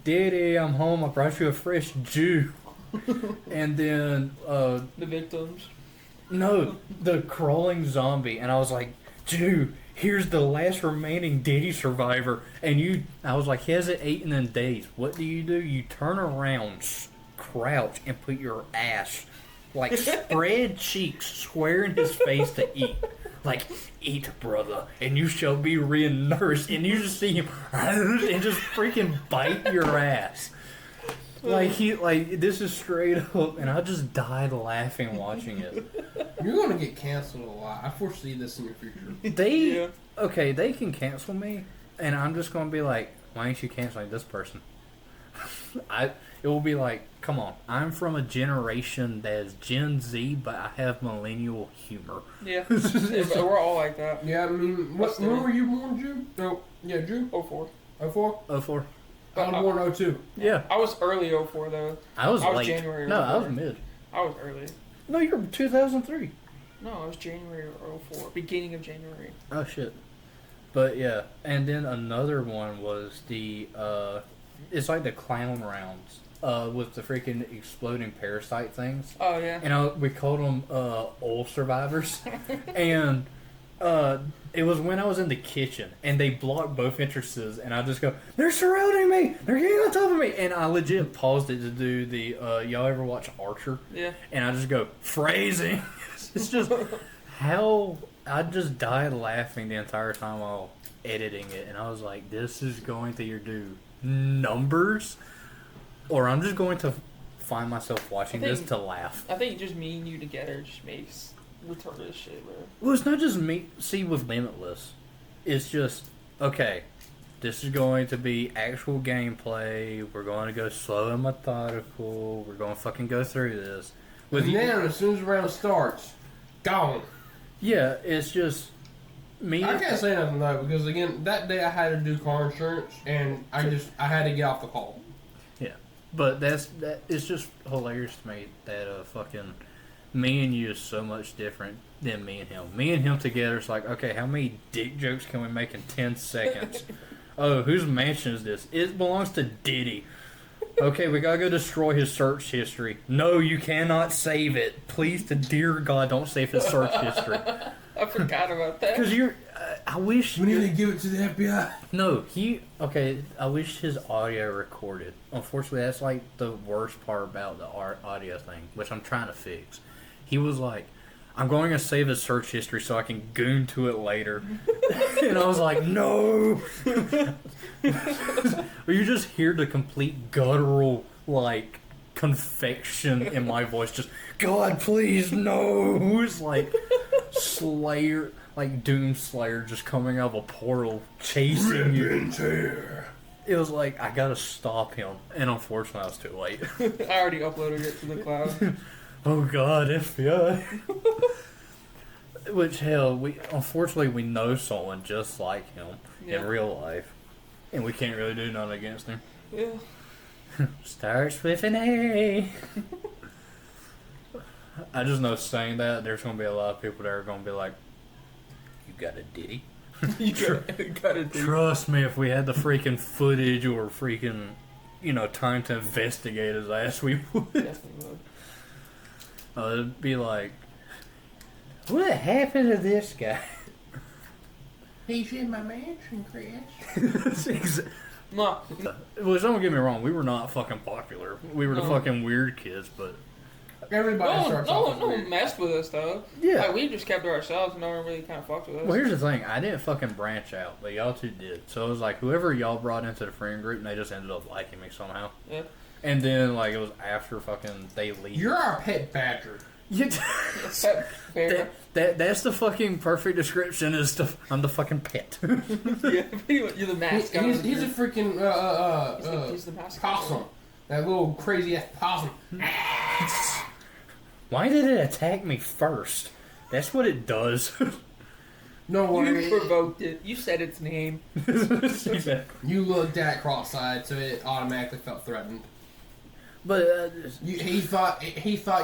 Diddy, I'm home, I brought you a fresh Jew. And then, The victims. no, the crawling zombie. And I was like, Jew, here's the last remaining Diddy survivor. And I was like, he hasn't eaten in days. What do? You turn around, crouch, and put your ass, like, spread cheeks square in his face to eat. Like, eat, brother, and you shall be re-nourished. And you just see him and just freaking bite your ass. Like, this is straight up, and I just died laughing watching it. You're going to get canceled a lot. I foresee this in your future. Yeah. Okay, they can cancel me, and I'm just going to be like, why ain't you canceling this person? It will be like, come on, I'm from a generation that is Gen Z, but I have millennial humor. Yeah. We're all like that. Yeah, I mean, when were you born, Jew? Oh, yeah, Jew? 04. 04? 04. I was born 02. Yeah. I was early 04 though. I was late. January. No, I 04. was mid. I was early. No, you're 2003. No, I was January 04. Beginning of January. Oh, shit. But, yeah. And then another one was the, it's like the clown rounds, with the freaking exploding parasite things. Oh, yeah. And we called them oil survivors. And it was when I was in the kitchen, and they blocked both entrances, and I just go, they're surrounding me! They're getting on top of me! And I legit paused it to do the, y'all ever watch Archer? Yeah. And I just go, phrasing! It's just how I just died laughing the entire time while editing it, and I was like, this is going to either do numbers, or I'm just going to find myself watching this to laugh. I think just me and you together just makes retarded shit, bro. Well, it's not just me. See, with Limitless, it's just, okay, this is going to be actual gameplay. We're going to go slow and methodical. We're going to fucking go through this. And then, as soon as the round starts, gone. Yeah, it's just me. I can't say nothing though, because again, that day I had to do car insurance, and I had to get off the call. Yeah, but it's just hilarious to me that fucking me and you is so much different than me and him. Me and him together is like, okay, how many dick jokes can we make in 10 seconds? Oh, whose mansion is this? It belongs to Diddy. Okay, we gotta go destroy his search history. No, you cannot save it. Please, to dear God, don't save his search history. I forgot about that. Because I wish... We need to give it to the FBI. No, okay, I wish his audio recorded. Unfortunately, that's like the worst part about the audio thing, which I'm trying to fix. He was like, I'm going to save his search history so I can goon to it later. And I was like, no! You just hear the complete guttural, like, confection in my voice. Just, God, please, no! It's like Slayer, like Doom Slayer just coming out of a portal chasing you. It was like, I gotta stop him. And unfortunately, I was too late. I already uploaded it to the cloud. Oh God, FBI. Which, hell, unfortunately we know someone just like him in real life. And we can't really do nothing against him. Yeah. Starts with an A. I just know saying that, there's going to be a lot of people that are going to be like, you got a Diddy? You gotta do. Trust me, if we had the freaking footage or freaking, time to investigate his ass, we would. Definitely would. It'd be like, what happened to this guy? He's in my mansion, Chris. No. Well, don't get me wrong, we were not fucking popular. We were the fucking weird kids, but Everybody starts no off as one weird. messed with us though. Yeah. Like, we just kept to ourselves. No one really kind of fucked with us. Well, here's the thing. I didn't fucking branch out, but y'all two did. So it was like whoever y'all brought into the friend group, and they just ended up liking me somehow. Yeah. And then, like, it was after fucking they leave. You're our pet badger. That's the fucking perfect description. I'm the fucking pet. Yeah, you're the mascot. He's a freaking he's the mascot. possum. That little crazy ass possum. Why did it attack me first? That's what it does. No worry. You provoked it. You said its name. You looked at it cross-eyed, so it automatically felt threatened. But He thought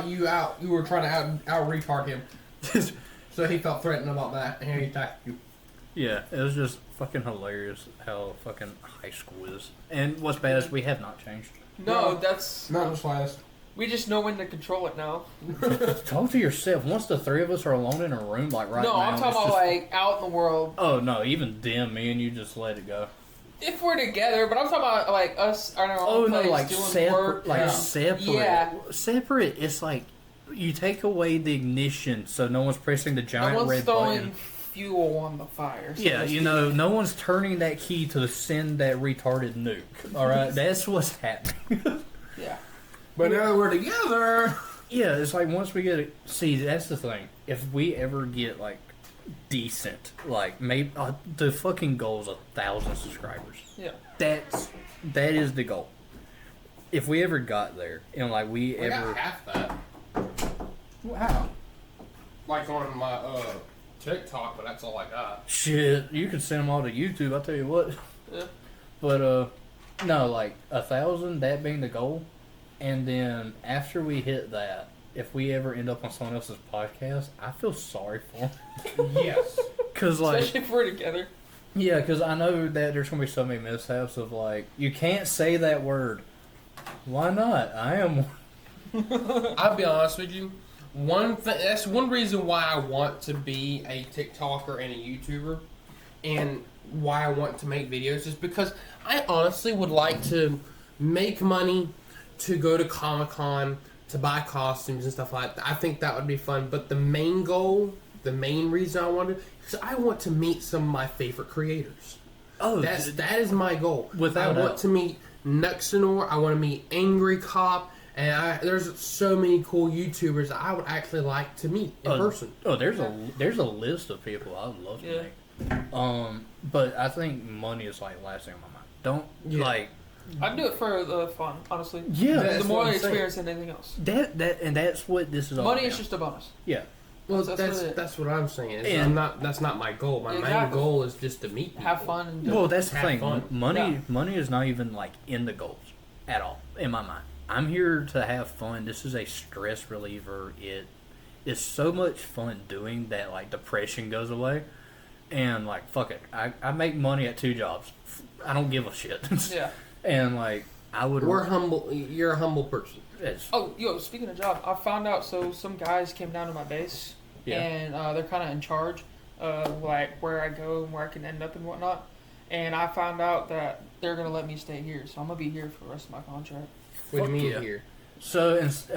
you were trying to out retard him, so he felt threatened about that, and he attacked you. yeah, it was just fucking hilarious how fucking high school is. And what's bad is we have not changed. No, that's... Not the slightest. We just know when to control it now. Talk to yourself. Once the three of us are alone in a room, like right No, now. I'm talking it's about, just- like, out in the world. Oh no, even them, me and you just let it go. If we're together, but I'm talking about, like, us on our Oh own no, place like doing separate, work. like Yeah. separate. Yeah. Separate. It's like you take away the ignition, so no one's pressing the No giant one's red throwing button. fuel on the fire. so Yeah, to you speak. know, no one's turning that key to send that retarded nuke. All right, that's what's happening. Yeah. But now that we're together, Yeah, it's like once we get it. See, that's the thing. If we ever get like decent, like maybe the fucking goal is 1,000 subscribers. Yeah. That is the goal. If we ever got there, and like we we ever, got half that. Wow. Like on my TikTok, but that's all I got. shit, you could send them all to YouTube. I'll tell you what. Yeah. But no, like 1,000, that being the goal, and then after we hit that, if we ever end up on someone else's podcast, I feel sorry for them. Yes. Cause like, Especially if we're together. yeah, because I know that there's gonna be so many mishaps of like, you can't say that word. Why not? I am. I'll be honest with you. That's one reason why I want to be a TikToker and a YouTuber, and why I want to make videos is because I honestly would like to make money to go to Comic-Con, to buy costumes and stuff like that. I think that would be fun. But the main goal, the main reason I want to, is I want to meet some of my favorite creators. Oh, That is my goal. Without I want doubt. to meet Nuxanor. I want to meet Angry Cop. And there's so many cool YouTubers that I would actually like to meet in person. Oh, there's a list of people I would love to Yeah. meet. But I think money is like last thing on my mind. Don't Yeah. like I'd do it for the fun, honestly. yeah. That's The more what I'm experience than anything else. That's what this is all Money about. is just a bonus. Yeah. Well, That's that's what I'm saying. And- That's not my goal. My main Exactly. goal is just to meet people. Have fun and Well, that's the Have thing. fun. Money is not even like in the goals at all in my mind. I'm here to have fun. This is a stress reliever. It is so much fun doing that. Like depression goes away, and like fuck it, I make money at 2 jobs. I don't give a shit. Yeah. And like I would. We're humble. You're a humble person. It's, Oh, yo, speaking of job, I found out, so some guys came down to my base, Yeah. and they're kind of in charge of, like, where I go and where I can end up and whatnot. And I found out that they're going to let me stay here, so I'm going to be here for the rest of my contract. What do you mean yeah. here? So instead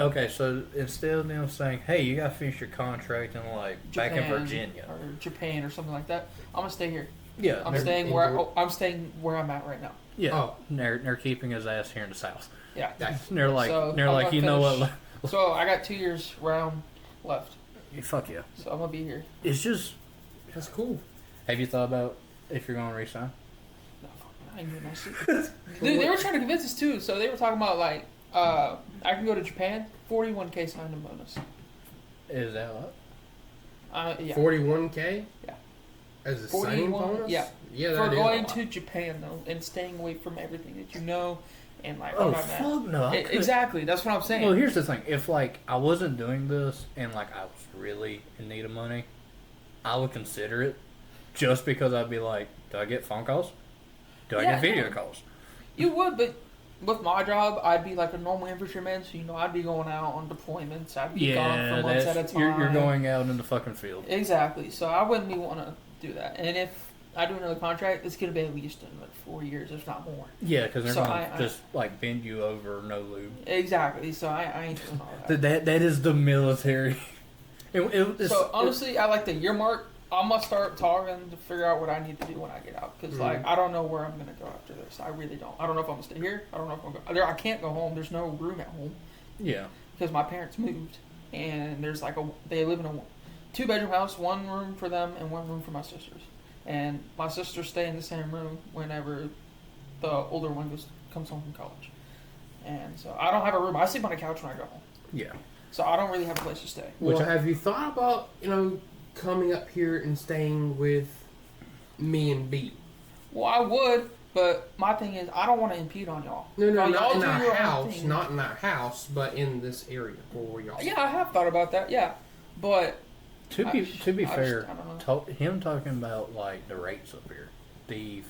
of them saying, "Hey, you gotta finish your contract in like back in Virginia," Or Japan or something like that, I'm going to stay here. yeah, I'm they're- staying in where Georgia. I'm staying where I'm at right now. yeah, Oh. they're keeping his ass here in the South. Yeah. They're like, So, I'm like, gonna you know finish- what? So I got 2 years round left, Fuck yeah. so I'm going to be here. It's just. That's cool. Have you thought about if you're gonna resign? No, I ain't doing that shit. Dude, they were trying to convince us too. So they were talking about like, I can go to Japan, 41K signing bonus. Is that what? Yeah. 41K. Yeah. As a signing 41, bonus. yeah. Yeah. For That is a going lot. to Japan though, and staying away from everything that you know, and like, Oh all that. fuck no! I couldn't- Exactly. That's what I'm saying. Well, here's the thing: if like I wasn't doing this and like I was really in need of money, I would consider it. Just because I'd be like, do I get phone calls? Do I Yeah, get video no. calls? You would, but with my job, I'd be like a normal infantryman, so I'd be going out on deployments. I'd be gone Yeah, for months at a that's time. you're going out in the fucking field. Exactly. So I wouldn't be want to do that. And if I do another contract, it's gonna be at least in like 4 years, if not more. Yeah, because they're So gonna I- just like bend you over, no lube. Exactly. So I ain't doing all that. That is the military. It's, So honestly, I like the year mark. I'm gonna start talking to figure out what I need to do when I get out, because like I don't know where I'm gonna go after this. I really don't. I don't know if I'm gonna stay here. I don't know if I'm gonna go. I can't go home. There's no room at home yeah. because my parents moved, and there's like they live in a 2-bedroom house, 1 room for them and 1 room for my sisters. And my sisters stay in the same room whenever the older one comes home from college. And so I don't have a room. I sleep on a couch when I go home. Yeah. So I don't really have a place to stay. Well, have you thought about, coming up here and staying with me and B? Well, I would, but my thing is I don't want to impede on y'all. No, Y'all not in do our your own house. thing. Not in our house, but in this area where y'all. Yeah, I have thought about that. Yeah, but To be fair, I don't know. him talking about like the rates up here.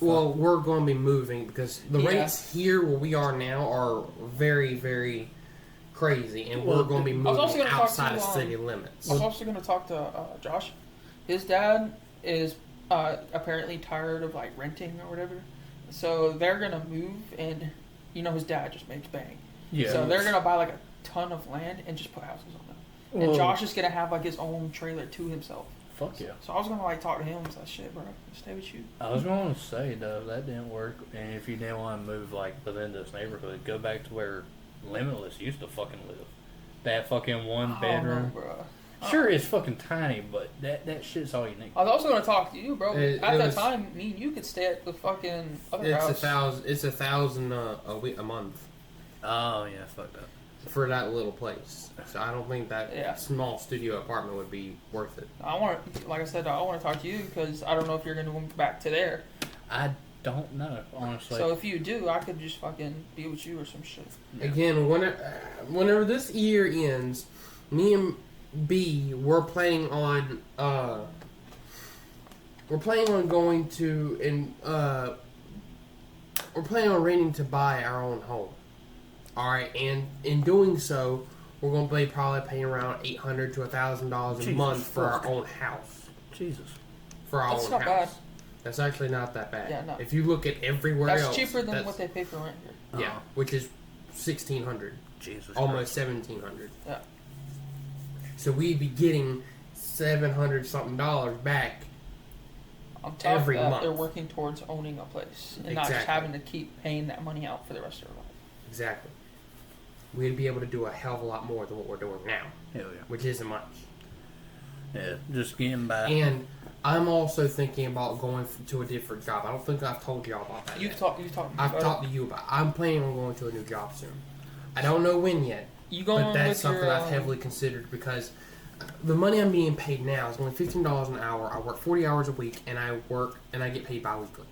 Well, we're going to be moving because the Yeah. rates here where we are now are very, very crazy, and Well, we're going to be I was also moving gonna talk outside to, of city limits. I was also going to talk to Josh. His dad is apparently tired of like renting or whatever, so they're gonna move, and his dad just makes bang. yeah. So they're gonna buy like a ton of land and just put houses on it. And Well, Josh is gonna have like his own trailer to himself. Fuck yeah. So I was gonna like talk to him and say, "Shit, bro, stay with you." I was going to say though that didn't work, and if you didn't want to move like within this neighborhood, go back to where Limitless used to fucking live. That fucking 1 bedroom. bro. Sure, it's fucking tiny, but that shit's all you need. I was also gonna talk to you, bro. It At that was- time, me and you could stay at the fucking other It's house. $1,000 a month Oh yeah, fuck that. for that little place. So I don't think that Yeah. small studio apartment would be worth it. I want, like I said, I want to talk to you because I don't know if you're gonna move back to there. I don't know, honestly. So if you do, I could just fucking be with you or some shit. Yeah. Again, whenever this year ends, me and B, we're planning on going to we're planning on renting to buy our own home. All right, and in doing so, we're going to be probably paying around $800 to $1,000 a Jesus month for our fuck. own house. Jesus. For our That's own not house. bad. That's actually not that bad. Yeah, no. If you look at everywhere That's else, cheaper than that's- what they pay for rent here. Yeah, which is $1,600. Jesus. Almost $1,700. Yeah. So we'd be getting $700 something back. On top Every of that, month. they're working towards owning a place and not just Exactly. having to keep paying that money out for the rest of their life. Exactly. We'd be able to do a hell of a lot more than what we're doing now, Hell yeah. which isn't much. Yeah, just getting by. And I'm also thinking about going to a different job. I don't think I've told y'all about that You've yet. talked. I've about talked to you about it. I'm planning on going to a new job soon. I don't know when yet, it. You going but that's with something your, I've heavily considered because the money I'm being paid now is only $15 an hour. I work 40 hours a week, and I get paid bi-weekly.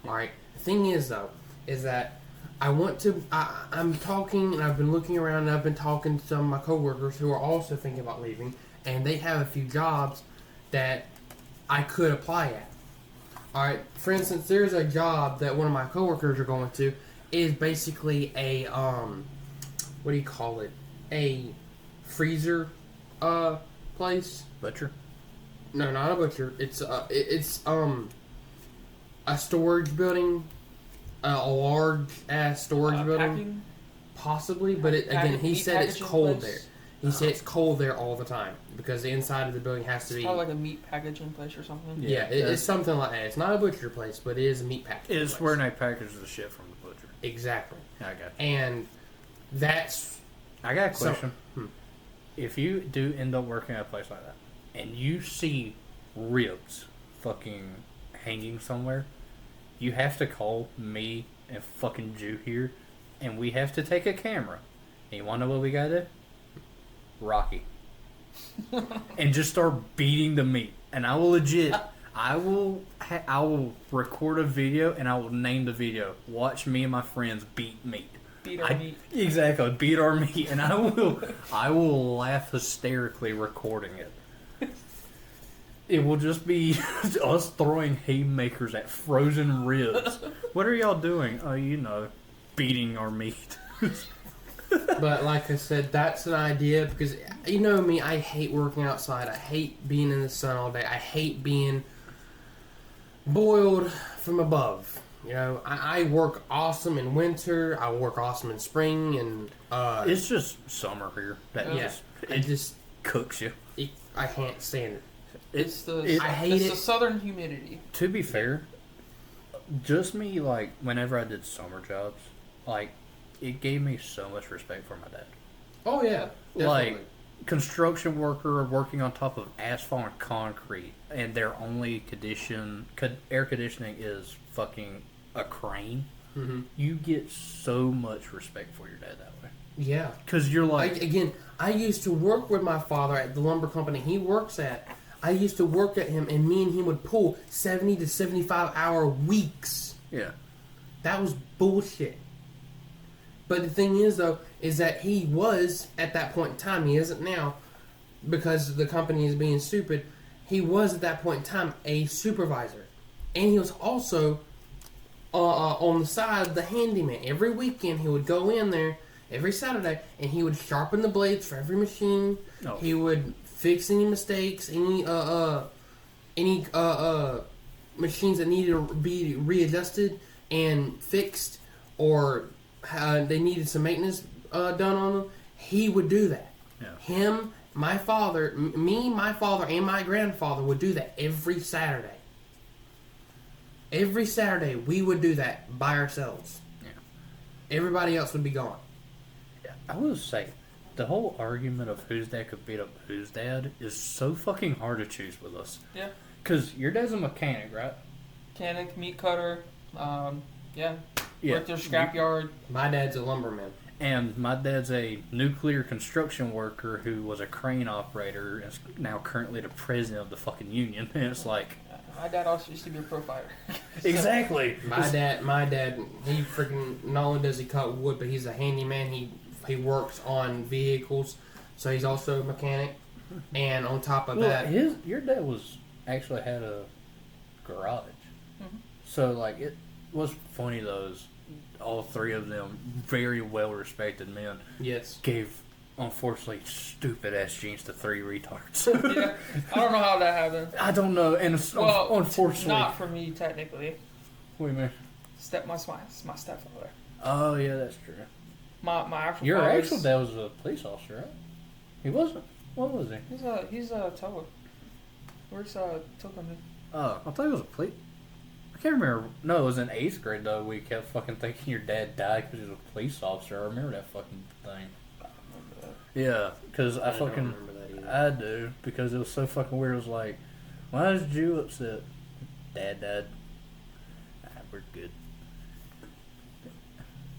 All right. The thing is, though, is that I want to. I'm talking, and I've been looking around, and I've been talking to some of my coworkers who are also thinking about leaving, and they have a few jobs that I could apply at. All right. For instance, there's a job that one of my coworkers are going to is basically a what do you call it? A freezer place. Butcher. No, not a butcher. It's a storage building, a large ass storage building, packing, possibly. But again, he meat said it's packaging cold place? there. He said it's cold there all the time because the inside of the building has to It's be. probably like a meat packaging place or something. Yeah, it's something like that. It's not a butcher place, but it is a meat packaging It's place. where they package the shit from the butcher. Exactly. I got you. And that's I got a So- question. If you do end up working at a place like that, and you see ribs fucking hanging somewhere, you have to call me and fucking Jew here, and we have to take a camera. And you want to know what we gotta do? Rocky. And just start beating the meat. And I will legit, I will record a video, and I will name the video, "Watch me and my friends beat meat." Beat our meat. Exactly, beat our meat, and I will laugh hysterically recording it. It will just be us throwing haymakers at frozen ribs. What are y'all doing? Oh, beating our meat. But like I said, that's an idea because you know me, I hate working outside. I hate being in the sun all day. I hate being boiled from above. You know, I work awesome in winter. I work awesome in spring, and It's just summer here. it just cooks you. I can't stand it. I hate it's it. the southern humidity. To be fair, just me, like, whenever I did summer jobs, like, it gave me so much respect for my dad. Oh yeah, definitely. Like, construction worker working on top of asphalt and concrete, and their only air conditioning is fucking a crane. Mm-hmm. You get so much respect for your dad that way. Yeah. Because you're like... I used to work with my father at the lumber company he works at. I used to work at him, and me and him would pull 70 to 75 hour weeks. Yeah. That was bullshit. But the thing is, though, is that he was, at that point in time, he isn't now, because the company is being stupid, he was, at that point in time, a supervisor. And he was also, on the side, the handyman. Every weekend, he would go in there, every Saturday, and he would sharpen the blades for every machine. Oh. He would fix any mistakes, any machines that needed to be readjusted and fixed, or they needed some maintenance done on them. He would do that. Yeah. Him, my father, my father, and my grandfather would do that every Saturday. Every Saturday, we would do that by ourselves. Yeah. Everybody else would be gone. I will say, the whole argument of whose dad could beat up whose dad is so fucking hard to choose with us. Yeah. Because your dad's a mechanic, right? Mechanic, meat cutter, Yeah. worked their scrapyard. My dad's a lumberman. And my dad's a nuclear construction worker who was a crane operator and is now currently the president of the fucking union. And it's like... My dad also used to be a pro fighter. Exactly. My dad, he freaking, not only does he cut wood, but he's a handyman. He works on vehicles, so he's also a mechanic. And on top of that... your dad actually had a garage. Mm-hmm. So, like, it was funny, those all three of them, very well-respected men, Yes. gave, unfortunately, stupid-ass jeans to three retards. Yeah, I don't know how that happened. I don't know, and unfortunately... Not for me, technically. What do you mean? My stepfather. Oh, yeah, that's true. My actual Your father's- actual dad was a police officer, right? He wasn't. What was he? He's a tower. Where's tow company? Oh, I thought he was a police... I can't remember. No, it was in 8th grade, though. We kept fucking thinking your dad died because he was a police officer. I remember that fucking thing. I don't remember that. Yeah, because I don't fucking... remember that either. I do, because it was so fucking weird. It was like, why is Jew upset? Dad died. We're good.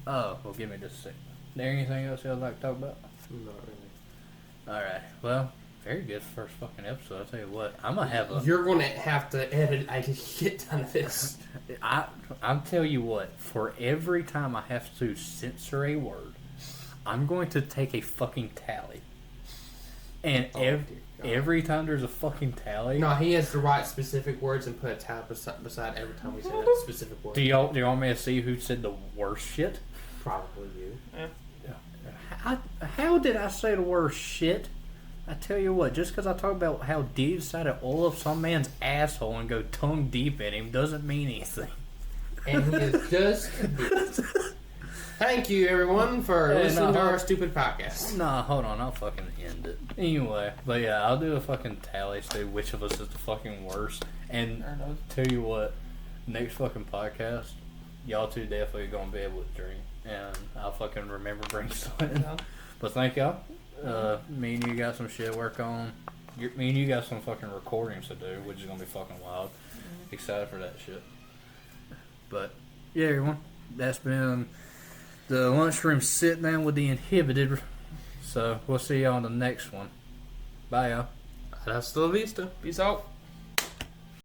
Oh, well, give me just a second. There anything else y'all like to talk about? Not really. Alright, well, very good first fucking episode. I'll tell you what, I'm gonna have a... You're going to have to edit a shit ton of this. I'll tell you what, for every time I have to censor a word, I'm going to take a fucking tally. And every time there's a fucking tally... No, he has to write specific words and put a tab beside every time we say that specific word. Do y'all want me to see who said the worst shit? Probably you. Yeah. How did I say the word shit? I tell you what, just because I talk about how deep side of oil of some man's asshole and go tongue deep in him doesn't mean anything. And he is just... Thank you, everyone, for listening to our stupid podcast. Nah, hold on, I'll fucking end it. Anyway, but yeah, I'll do a fucking tally, see which of us is the fucking worst. And Fair enough. tell you what, next fucking podcast, y'all two definitely gonna be able to drink. And I'll fucking remember bringing something. Yeah. But thank y'all. Me and you got some shit to work on. Me and you got some fucking recordings to do, which is gonna be fucking wild. Excited for that shit. But yeah, everyone, that's been the lunchroom sit down with the Inhibited. So we'll see y'all on the next one. Bye, y'all. Hasta la vista. Peace out.